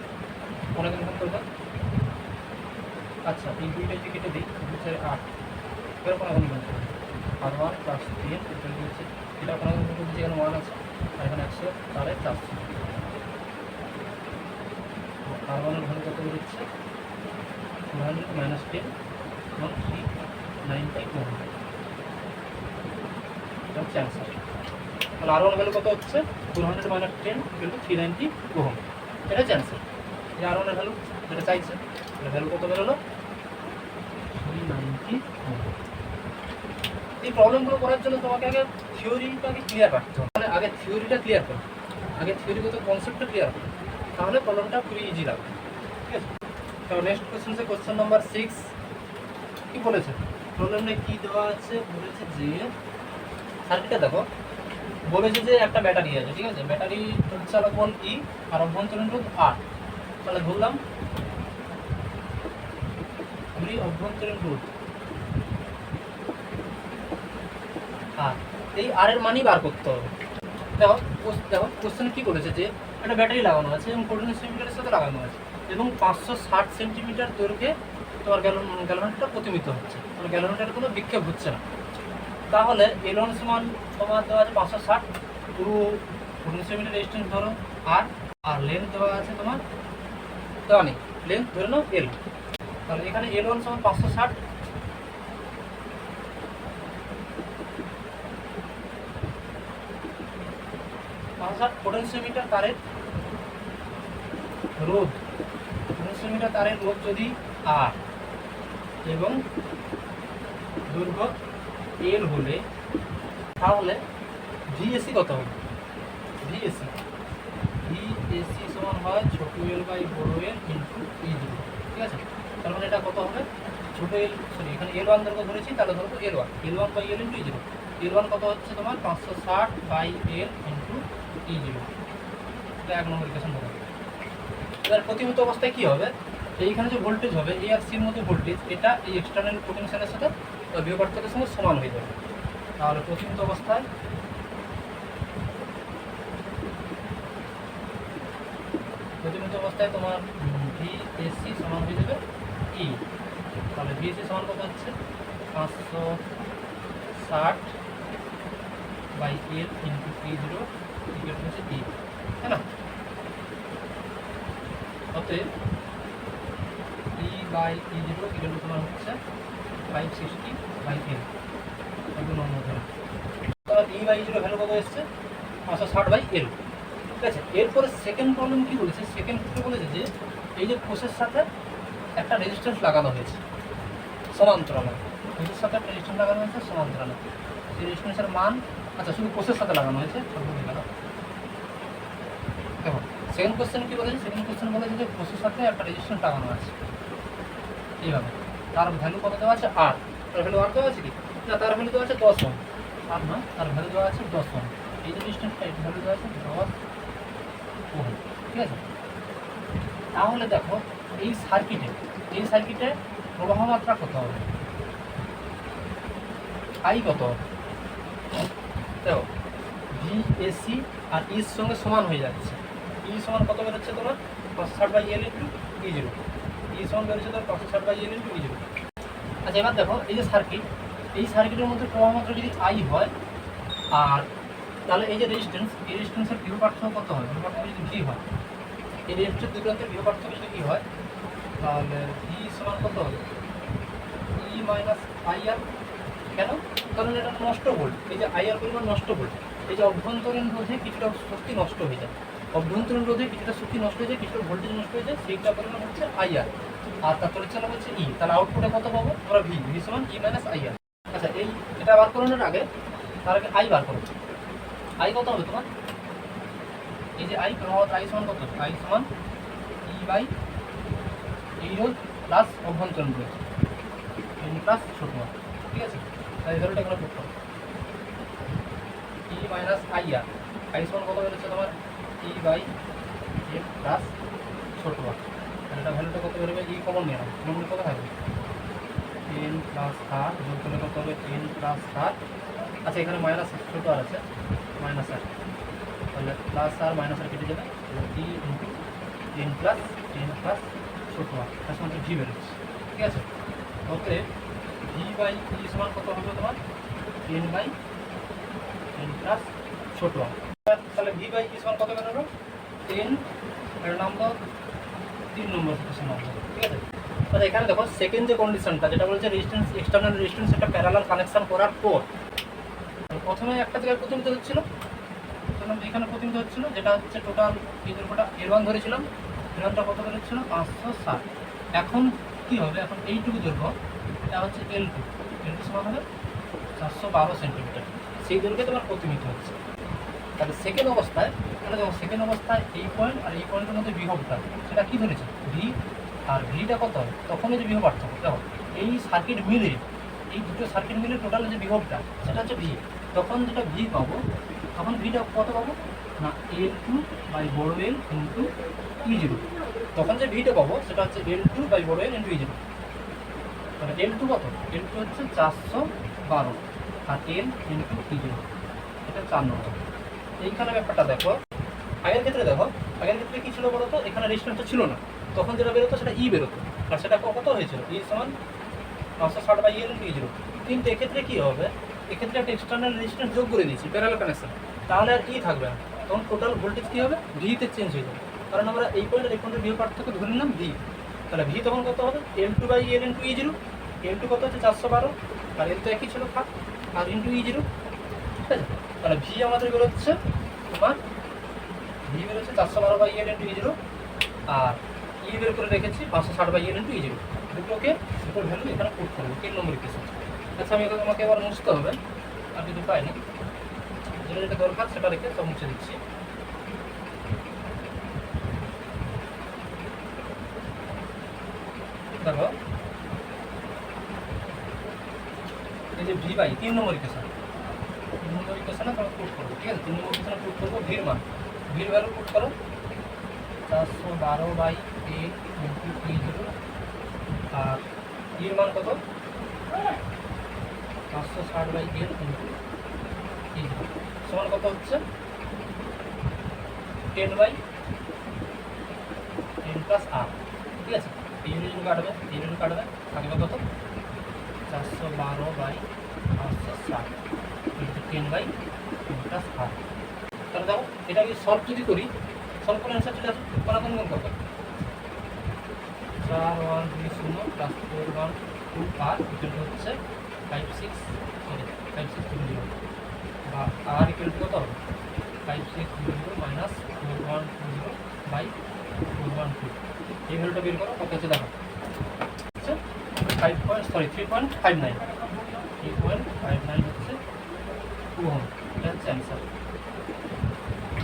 অনেক দিন করবে। আচ্ছা এই দুইটা যদি কেটে দিই 8 এরকম এখন R1 প্লাস 10 এটা দিয়েছে, এটা কোনো দিচ্ছি এখানে 1 আছে আর এখানে 100 তাহলে 400। R1 এর ভ্যালু কত বেরোচ্ছে 200 মাইনাস 10 এবং 390 ওহম, এটা হচ্ছে অ্যান্সার। তাহলে R1 ভ্যালু কত হচ্ছে 200 মাইনাস 10 কিন্তু 390 ওহম, এটা হচ্ছে অ্যান্সার। এই R1 এর ভ্যালু যেটা চাইছে এটা ভ্যালু কত বেরোলো 390 ওহম। এই প্রবলেমগুলো করার জন্য তোমাকে আগে থিওরিটাকে ক্লিয়ার রাখতে হবে, মানে আগে থিওরিটা ক্লিয়ার করো, আগে থিওরিগত কনসেপ্টটা ক্লিয়ার করো, তাহলে প্রবলেমটা খুবই ইজি লাগবে। ঠিক আছে, তো নেক্সট কোশ্চেন আছে কোশ্চেন নাম্বার 6। কি বলেছে প্রবলেমে কি দেওয়া আছে, বলেছে যে সার্কিটটা দেখো, বলেছে যে একটা ব্যাটারি আছে। ঠিক আছে, ব্যাটারি চালক বল ই আর অভ্যন্তরীণ রোধ আর, তাহলে ধরলাম অভ্যন্তরীণ রোধ আর এই আর এর মানই বার করতে হবে। দেখো কোশ্চেন কি করেছে যে একটা ব্যাটারি লাগানো আছে এবং পোটেনশিওমিটারের সাথে লাগানো আছে এবং 560 সেন্টিমিটার দৈর্ঘ্যে তোমার গ্যালভানোমিটারটা প্রতিমিত হচ্ছে, মানে গ্যালভানোমিটারে কোনো বিক্ষেপ হচ্ছে না। তাহলে এলন সমান তোমার দেওয়া আছে 560, পুরো পোটেনশিওমিটার রেজিস্ট্যান্স ধরো আর লেন্থ দেওয়া আছে তোমার দেওয়া নেই, লেন্থ ধরে নাও এল। তাহলে এখানে এলন সমান 560, পোটেনশিওমিটার তারের রোধ, পোটেনশিওমিটার তারের রোধ যদি আর এবং দৈর্ঘ্য এল হলে তাহলে ভিএসি কত হবে, ভিএসি সমান হয় ছোট এল বাই বড় এল ইন্টু ই0। ঠিক আছে, তার মানে এটা কত হবে ছোট এল, সরি এখানে L1 দৈর্ঘ্য ধরেছি, তাহলে ধরবো L1 by L into ই0। L1 কত হচ্ছে তোমার 560 বাই এল ইন্টু ই0, এটা 1 নম্বর ইকুয়েশন হবে। এবার প্রতিমিত অবস্থায় কী হবে, এইখানে যে ভোল্টেজ হবে এ আর সির মধ্যে ভোল্টেজ, এটা এই এক্সটার্নাল পোটেনশিয়ালের সাথে বিভব পার্থক্যের সঙ্গে সমান হয়ে যাবে। তাহলে প্রতিমিত অবস্থায় অবস্থায় তোমার ভিএসসি সমান হয়ে যাবে ই। তাহলে ভিএসসি সমান কত হচ্ছে 560 by L into P0 equal হচ্ছে ই, তাই না? অতএব E by E0 equal to তোমার হচ্ছে 560 বাই এল, একদম নর্মাল ধরে। তাহলে ই বাই E0 ভ্যালু কত এসছে 560 বাই এল। ঠিক আছে, এরপরে সেকেন্ড প্রবলেম কি বলেছে, সেকেন্ড ক্ষেত্রে বলেছে যে এই যে কোষের সাথে একটা রেজিস্ট্যান্স লাগানো হয়েছে সমান্তরালে, কোষের সাথে একটা রেজিস্ট্যান্স লাগানো হয়েছে সমান্তরালে, সেই রেজিস্ট্যান্সের মান, আচ্ছা শুধু কোষের সাথে লাগানো হয়েছে, দেখো সেকেন্ড কোশ্চেন কি বলেছে, সেকেন্ড কোশ্চেন বলেছে যে কোষের সাথে একটা রেজিস্ট্যান্স লাগানো আছে এইভাবে, তার ভ্যালু কত দেওয়া আছে 8, তার ভ্যালু 8 দেওয়া আছে কি না, তার ভ্যালু দেওয়া আছে 10 ওহম, 8 না, তার ভ্যালু দেওয়া আছে 10 ওহম, এই যে রেজিস্ট্যান্সটা এর ভ্যালু দেওয়া আছে 10 ওহম। ঠিক আছে, তাহলে দেখো এই সার্কিটে প্রবাহ মাত্রা কত হবে, আই কত, দেখো ভিএসি আর ইর সঙ্গে সমান হয়ে যাচ্ছে, ই সমান কত বেরোচ্ছে তোমার 560 বাই এল ইন্টু E0, ই সমান বেরোচ্ছে তোমার 560 বাই এল ইন্টু E0। আচ্ছা এবার দেখো এই যে সার্কিট, এই সার্কিটের মধ্যে প্রবাহ মাত্রা যদি আই হয়, আর তাহলে এই যে রেজিস্ট্যান্স, এই রেজিস্ট্যান্সের বিভব পার্থক্য কত হয়, বিভব পার্থক্য যদি ভি হয়, এই রেজিস্ট্যান্স দুই প্রান্তের বিভব পার্থক্য যদি ভি হয়, তাহলে ভি সমান কত হবে ই মাইনাস আইআর। কেন, কারণ এটা নষ্ট ভোল্ট, এই যে আইআর পরিমাণ নষ্ট ভোল্ট, এই যে অভ্যন্তরীণ রোধে কিছুটা শক্তি নষ্ট হয়ে যায়, অভ্যন্তরীণ রোধে কিছুটা শক্তি নষ্ট হয়ে যায়, কিছুটা ভোল্টেজ নষ্ট হয়ে যায়, সেইটা পরিমাণ হচ্ছে আইআর, আর তার পরিচালক হচ্ছে ই, তাহলে আউটপুটে কত পাবো আমরা ভি, ভি সমান ই মাইনাস আইআর। আচ্ছা এই এটা বার করানোর আগে তার আগে আই বার করো, আই কত হবে তোমার, এই যে আই প্রবাহ আই সমান কত, আই সমান ই বাই এই রোধ প্লাস অভ্যন্তরীণ রোধ এন প্লাস ছোট, ঠিক আছে, তাই ভ্যালুটা এখানে পুট করো, ই মাইনাস আইআর, আই সমান কত বেরোচ্ছে তোমার ই বাই এন প্লাস ছোট, এটা ভ্যালুটা কত বেরোবে, ই কমন নিয়ে নাও, কমন কত থাকবে এন প্লাস আর, যোগ করলে কত হবে এন প্লাস আর, আচ্ছা এখানে মাইনাস ছোট আর আছে মাইনাস আর, তাহলে প্লাস আর মাইনাস আর কেটে যাবে, ই ইন্টু এন প্লাস ছোট আর, তার সঙ্গে ভি বেরোচ্ছে। ঠিক আছে, অতএব ভি বাই ই সমান কত হবে তোমার এন বাই এন প্লাস ছোট আর, তাহলে ভি বাই ই সমান কত বেরোলো 10, এর নাম্বার 3 নম্বর সিচুয়েশন নাম্বার। ঠিক আছে, তাহলে এখানে দেখো সেকেন্ড যে কন্ডিশনটা যেটা বলছে রেজিস্ট্যান্স, এক্সটার্নাল রেজিস্ট্যান্স একটা প্যারালাল কানেকশন করার পর প্রথমে একটা জায়গায় প্রতিমিত হচ্ছিল, এখানে প্রতিমিত হচ্ছিল, যেটা হচ্ছে টোটাল এই দৈর্ঘ্যটা L1 ধরেছিলাম, L1টা কত বেরোচ্ছিল 560, এখন কি হবে, এখন এইটুকু দৈর্ঘ্য এটা হচ্ছে L2 সমান হবে 412 সেন্টিমিটার, সেই দৈর্ঘ্যে তোমার প্রতিমিত হচ্ছে। তাহলে সেকেন্ড অবস্থায়, তাহলে দেখো সেকেন্ড অবস্থায় এই পয়েন্ট আর এই পয়েন্টের মধ্যে বিভবটা সেটা কি ধরেছে ভি, আর ভিটা কত হবে তখন এই যে বিভব পার্থক্য, দেখো এই সার্কিট মিলে, এই দুটো সার্কিট মিলে টোটাল যে বিভবটা সেটা হচ্ছে ভি, তখন যেটা ভি পাবো, তখন ভিটা কত পাবো না L2 বাই বড় এল ইন্টু E0, তখন যে ভিটা পাবো সেটা হচ্ছে L2 বাই বড় এল ইন্টু E0, তাহলে L2 কত, L2 হচ্ছে 412 আর এল ইন্টু E0, এটা 4 নম্বর। এইখানে ব্যাপারটা দেখো, আগের ক্ষেত্রে দেখো, আগের ক্ষেত্রে কি ছিল বলো তো, এখানে রেজিস্ট্যান্সটা ছিল না, তখন যেটা বেরোতো সেটা ই বেরোতো, আর সেটা কত হয়েছিল ই সমান 560 বাই এল ইন্টু E0, কিন্তু এক্ষেত্রে কী হবে, এক্ষেত্রে একটা এক্সটার্নাল রেজিস্ট্যান্স যোগ করে দিয়েছি প্যারালাল কানেকশন, তাহলে আর ই থাকবে না, তখন টোটাল ভোল্টেজ কী হবে ভিতে চেঞ্জ হয়ে যাবে, কারণ আমরা এই পয়েন্টের এই পয়েন্টের বিভব পার্থক্য ধরে নিলাম ভি, তাহলে ভি তখন কত হবে L2 by L into E0, L2 কত হচ্ছে 412 আর এল তো একই ছিল থাক, আর ইন্টু E0, ঠিক আছে, তাহলে ভি আমাদের বেরোচ্ছে তোমার ভি বেরোচ্ছে 412 বাই এল ইন্টু E0, আর ই বের করে রেখেছি 560 বাই এল ইন্টু E0, দুটোকে দুটোর ভ্যালু এখানে পুট করবো 3 নম্বর ইকুয়েশন। আচ্ছা আমি তোমাকে এবার মুছতে হবে, আর কিছু পাইনি, যেটা যেটা দরকার সেটা রেখে সব মুছে দিচ্ছি। দেখো এই যে ভি বাই 3 নম্বর ইকুয়েশন, 3 নম্বর ইকুয়েশনে তোমরা পুট করবো, ঠিক আছে, 3 নম্বর ইকুয়েশনে পুট করবো ভির মান, ভির ভ্যালু পুট করো 412 বাই এল ইন্টু E0, আর ইর মান কত 560 বাই এল ইন্টু E0 সমান কত হচ্ছে 10 বাই প্লাস আর, ঠিক আছে। এই ইউনিট কাটবে, এই ইউনিট কাটবে, থাকবে কত 412/860 ইন্টু 10/10 প্লাস আর। তাহলে দেখো এটা আমি সলভ যদি করি, সলভ করে অ্যান্সার চলে আসবে। কোন কত 4120 প্লাস 412 আর ইকুয়াল টু হচ্ছে 5600 বা আর ইকুয়াল টু কত হবে 5600 মাইনাস 4120/412। এই ভ্যালুটা বের করো, কত হচ্ছে দেখো, হচ্ছে 3.59 হচ্ছে 2 ওহম। এটা হচ্ছে অ্যান্সার।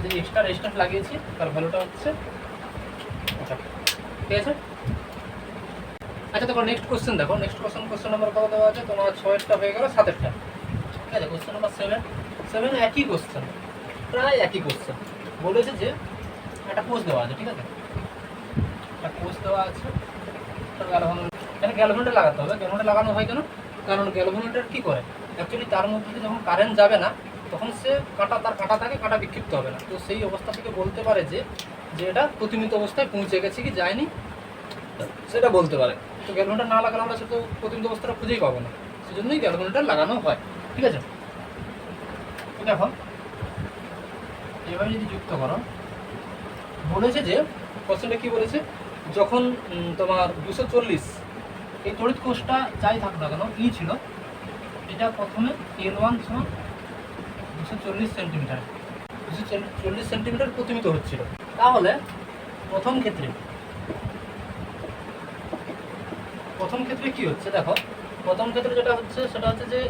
যে এক্সট্রা রেজিস্ট্যান্স লাগিয়েছি তার ভ্যালুটা হচ্ছে আচ্ছা, ঠিক আছে। আচ্ছা তারপর নেক্সট কোশ্চেন দেখো, নেক্সট কোশ্চেন নাম্বার কত দেওয়া আছে তোমার 6টা হয়ে গেল 7টা, ঠিক আছে। কোশ্চেন নাম্বার 7 একই কোশ্চেন, প্রায় একই কোশ্চেন। বলেছে যে একটা কোষ দেওয়া আছে, ঠিক আছে, একটা কোষ দেওয়া আছে, এখানে গ্যালভেনেটর লাগাতে হবে। গ্যালভেনেটর লাগানো হয় কেন, কারণ গ্যালভেনেটর কী করে অ্যাকচুয়ালি তার মধ্যে দিয়ে যখন কারেন্ট যাবে না তখন সে তার কাঁটা থাকে, কাঁটা বিক্ষিপ্ত হবে না। তো সেই অবস্থা থেকে বলতে পারে যে এটা প্রতিমিত অবস্থায় পৌঁছে গেছে কি যায়নি সেটা বলতে পারে। তো গ্যালভেনেটর না লাগালে আমরা সেটা প্রতিমিত অবস্থাটা খুঁজেই পাবো না, সেজন্যই গ্যালভেনেটর লাগানো হয়, ঠিক আছে। তো দেখো এভাবে যদি যুক্ত করো, বলেছে যে কোশ্চেনটা কি বলেছে, যখন তোমার 240 এই তড়িৎ কোষটা যাই থাক না কেন ই ছিল, এটা প্রথমে L1 সমান 240 সেন্টিমিটার, 240 সেন্টিমিটার প্রতিমিত হচ্ছিল। তাহলে প্রথম ক্ষেত্রে কি হচ্ছে দেখো, প্রথম ক্ষেত্রে যেটা হচ্ছে সেটা হচ্ছে যে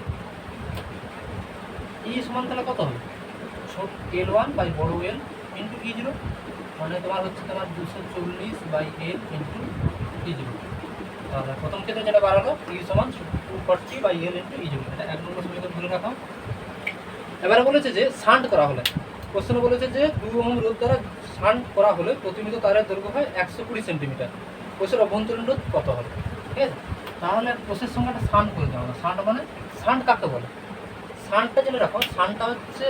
ই সমান তাহলে কত হবে L1 বাই বড় এল ইন্টু E0, মানে তোমার হচ্ছে তোমার 240/L ইন্টু E0। তাহলে প্রথম ক্ষেত্রে যেটা বাড়ালো ই সমান 240/L ইন্টু E0, এটা 1 নম্বর সমীকরণ ধরে রাখো। এবারে বলেছে যে শান্ট করা হলে, কোশ্চেনে বলেছে যে 2 ওহম রোধ দ্বারা শান্ট করা হলে প্রতিমিত তারের দৈর্ঘ্য হয় 120 সেন্টিমিটার, কোষের অভ্যন্তরীণ রোধ কত হবে, ঠিক আছে। তাহলে কোষের সঙ্গে একটা শান্ট করে দেওয়া হবে। শান্ট মানে শান্ট কাকে বলে, শান্টটা জেনে রাখো, শান্টটা হচ্ছে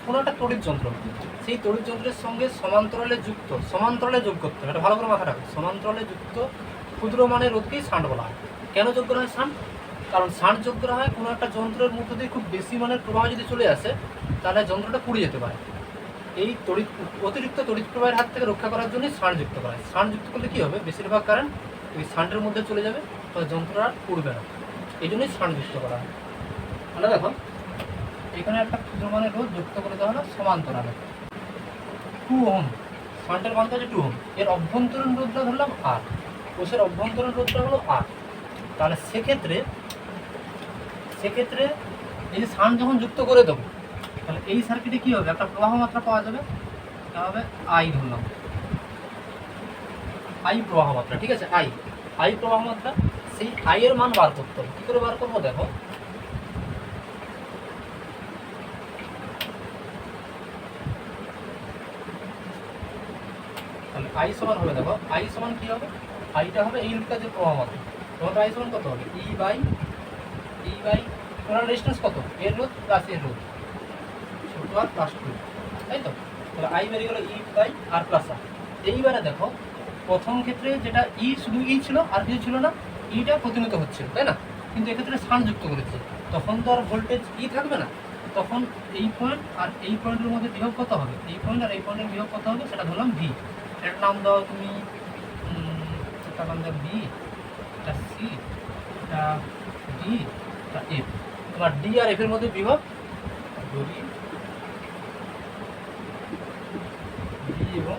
কোনো একটা তড়িৎ যন্ত্র, সেই তড়িৎ যন্ত্রের সঙ্গে সমান্তরালে যোগ করতে হবে। এটা ভালো করে মাথা রাখো, সমান্তরালে যুক্ত ক্ষুদ্র মানের রোধকেই শান্ট বলা হয়। কেন যোগ করা হয় শান্ট, কারণ শান্ট যোগ করা হয় কোনো একটা যন্ত্রের মধ্যে দিয়ে খুব বেশি মানের প্রবাহ যদি চলে আসে তাহলে যন্ত্রটা পুড়ে যেতে পারে। এই অতিরিক্ত তড়িৎ প্রবাহের হাত থেকে রক্ষা করার জন্যই শান্ট যুক্ত করা হয়। শান্ট যুক্ত করলে কী হবে, বেশিরভাগ কারেন্ট ওই শান্টের মধ্যে চলে যাবে, তবে যন্ত্রটা আর পুড়বে না, এই জন্যই শান্ট যুক্ত করা হয়। তাহলে দেখো এখানে একটা ক্ষুদ্র মানের রোধ যুক্ত করে দেওয়া হলো সমান্তরালে 2 ওহম, শান্টের মান হচ্ছে 2 ওহম, এর অভ্যন্তরীণ রোধটা ধরলাম আর, কোষের অভ্যন্তরীণ রোধটা হলো আর। তাহলে সেক্ষেত্রে এই যে শান্ট যখন যুক্ত করে দেবো তাহলে এই সার্কিটে কী হবে, একটা প্রবাহ মাত্রা পাওয়া যাবে, তা হবে আই, ধরলাম আই প্রবাহ মাত্রা, ঠিক আছে। আই প্রবাহ মাত্রা, সেই আই এর মান বার করতে হবে। কী করে বার করবো দেখো, তাহলে আই সমান হবে, দেখো আই সমান কী হবে, আইটা হবে এই রুটটা যে প্রবাহ মাত্রা, তোমার আই সমান কত হবে ই বাই তোমার রেজিস্ট্যান্স কত, এর রোধ প্লাস এর রোধ, ছোট আর প্লাস 2, তাই তো। তাহলে আই বেরিয়ে গেল ই বাই আর প্লাস আর। এইবারে দেখো প্রথম ক্ষেত্রে যেটা শুধু ই ছিল আর কিছু ছিল না, ইটা প্রতিমিত হচ্ছিল, তাই না, কিন্তু এক্ষেত্রে শান্ট যুক্ত করেছে, তখন তো আর ভোল্টেজ ই থাকবে না, তখন এই পয়েন্ট আর এই পয়েন্টের মধ্যে বিভব কত হবে, এই পয়েন্ট আর এই পয়েন্টের বিভব কত হবে সেটা ধরলাম ভি। এটার নাম দাও তুমি, এটার নাম দাও বি, এটা সি, এটা ডি, এটা এফ। তোমার ডি আর এফ এর মধ্যে বিভব ডি এবং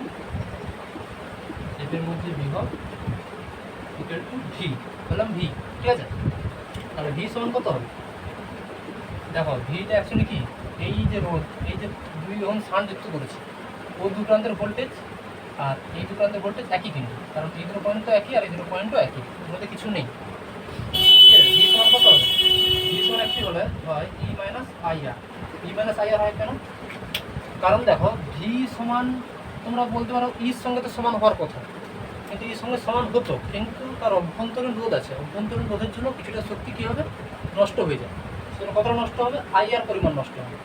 এফের মধ্যে বিভব ইকুয়াল টু ভি, বললাম ভি, ঠিক আছে। তাহলে ভি সমান কত হবে, দেখো ভিটা অ্যাকচুয়ালি কি, এই যে রোধ, এই যে 2 ওহম শান্ট যুক্ত করেছি, ও দু প্রান্তের ভোল্টেজ আর এই দু প্রান্তের ভোল্টেজ একই, কিন্তু কারণ এই দুটো পয়েন্ট তো একই আর এই দুটো পয়েন্টও একই, এর মধ্যে কিছু নেই, ঠিক আছে। ভি সমান কত হবে, ভি সমান অ্যাকচুয়ালি হলে হয় ই মাইনাস আইআর। ই মাইনাস আইআর হয় কেন, কারণ দেখো ভি সমান তোমরা বলতে পারো ইর সঙ্গে তো সমান হওয়ার কথা, কিন্তু এর সঙ্গে সমান হতো, কিন্তু তার অভ্যন্তরীণ রোধ আছে, অভ্যন্তরীণ রোধের জন্য কিছুটা শক্তি কী হবে, নষ্ট হয়ে যায়। সেটা কতটা নষ্ট হবে, আইআর পরিমাণ নষ্ট হবে,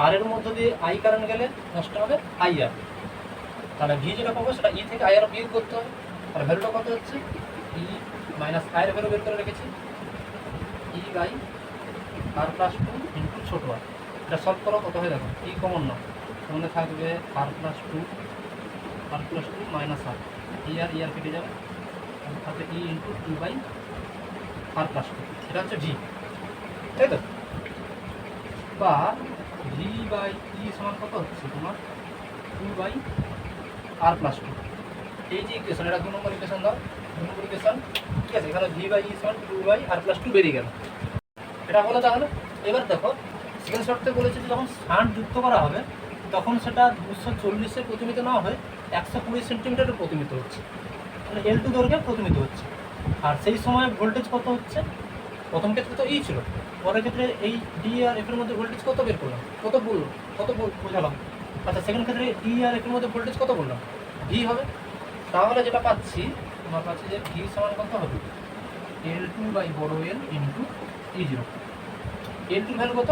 আর এর মধ্য দিয়ে আই কারেন্ট গেলে নষ্ট হবে আইআর। তাহলে ভি যেটা পাবো সেটা ই থেকে আইআর বিয়োগ করতে হবে, আর ভ্যালুটা কত হচ্ছে ই মাইনাস আয়ের ভ্যালু বের করে রেখেছি E by R plus two into ছোটো আর। এটা সলভ করো কত হয় দেখো ই কমন না মনে থাকবে R plus two minus R ইয়ার কেটে যাবে তারপরে E into two by R plus two এটা হচ্ছে ভি তাই তো। বা ভি বাই ই সমান কত হচ্ছে তোমার two by R plus two. এই যে ইকুয়েশন এটা 2 নম্বর ইকুয়েশন দাও 2 নম্বর ইকুয়েশন ঠিক আছে। এখানে ভি বাই ই সমান two by R plus two বেরিয়ে গেল এটা হলো। তাহলে এবার দেখো সেকেন্ড শর্তে বলেছে যে যখন শান্ট যুক্ত করা হবে তখন সেটা 240-এ প্রতিমিত না হয়ে 120 সেন্টিমিটারে প্রতিমিত হচ্ছে, মানে L2 দৈর্ঘ্যে প্রতিমিত হচ্ছে। আর সেই সময় ভোল্টেজ কত হচ্ছে, প্রথম ক্ষেত্রে তো ই ছিল, পরের ক্ষেত্রে এই ডি আর এফ এর মধ্যে ভোল্টেজ কত বের করলাম, কত বোঝালাম। আচ্ছা সেকেন্ড ক্ষেত্রে ডি আর এফ এর মধ্যে ভোল্টেজ কত বললাম, ভি হবে। তাহলে যেটা পাচ্ছি তোমার পাচ্ছি যে ভি সমান কত হবে L2 বাই বড় L into E0। L2 value কত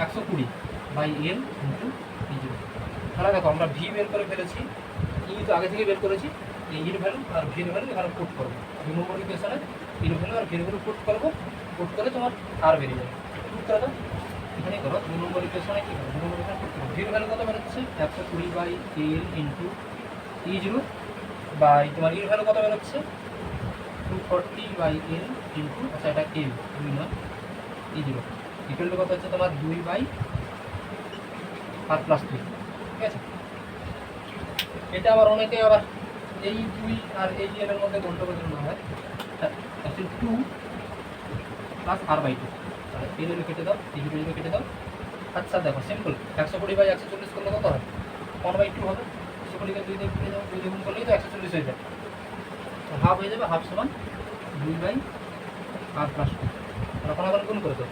120 বাই এল ইন্টু E0। তাহলে দেখো আমরা ভি বের করে ফেলেছি, ই তো আগে থেকে বের করেছি, এই ইর ভ্যালু আর ভির ভ্যালু এখানে পুট করবো 2 নম্বর ইকুয়েশনে ইর ভ্যালু আর ভির ভ্যালু পুট করবো, পুট করে তোমার আর বেরিয়ে যাবে। পুট করে দাও এখানে করো 2 নম্বর ইকুয়েশনে কি করো 2 নম্বর ইকুয়েশনে পুট করো। ভির ভ্যালু কত বেরোচ্ছে 120 by L into E0 by তোমার ইর ভ্যালু কত বেরোচ্ছে 240 বাই এল ইন্টু আচ্ছা এটা এল 2 নয় E0 ইকুয়াল টু কত হচ্ছে তোমার 2 বাই আর প্লাস 3 ঠিক আছে। এটা আবার অনেকে আবার এই 2 আর এই এর মধ্যে গন্ডগোল না হয়, অ্যাকচুয়ালি 2 প্লাস আর বাই 2 তাহলে এল কেটে দাও E0 কেটে দাও। আচ্ছা দেখো সিম্পল 120 বাই 140 করলে কত হয় 1 বাই 2 হবে। 120 কে 2 দিয়ে কেটে দাও 2 দিয়ে গুণ করলেই তো 140 হয়ে যাবে, তো হাফ হয়ে যাবে, হাফ সমান 2 বাই আর প্লাস 2 তখন আবার গুণ করে দাও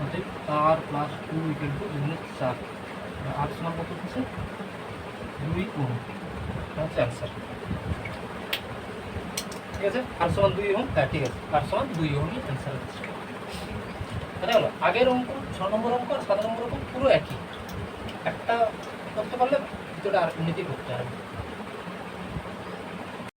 অতএব আর প্লাস 2 ইকুয়াল টু 4 আর সমান কত হচ্ছে 2 ওহম হচ্ছে অ্যান্সার। ঠিক আছে আর সমান 2 ওহম, হ্যাঁ ঠিক আছে আর সমান 2 ওহমই অ্যান্সার হচ্ছে। এটা হলো আগের অঙ্ক 6 নম্বর অঙ্ক আর 7 নম্বর অঙ্ক পুরো একই, একটা করতে পারলে ভিতরে আর এমনিতেই করতে হবে।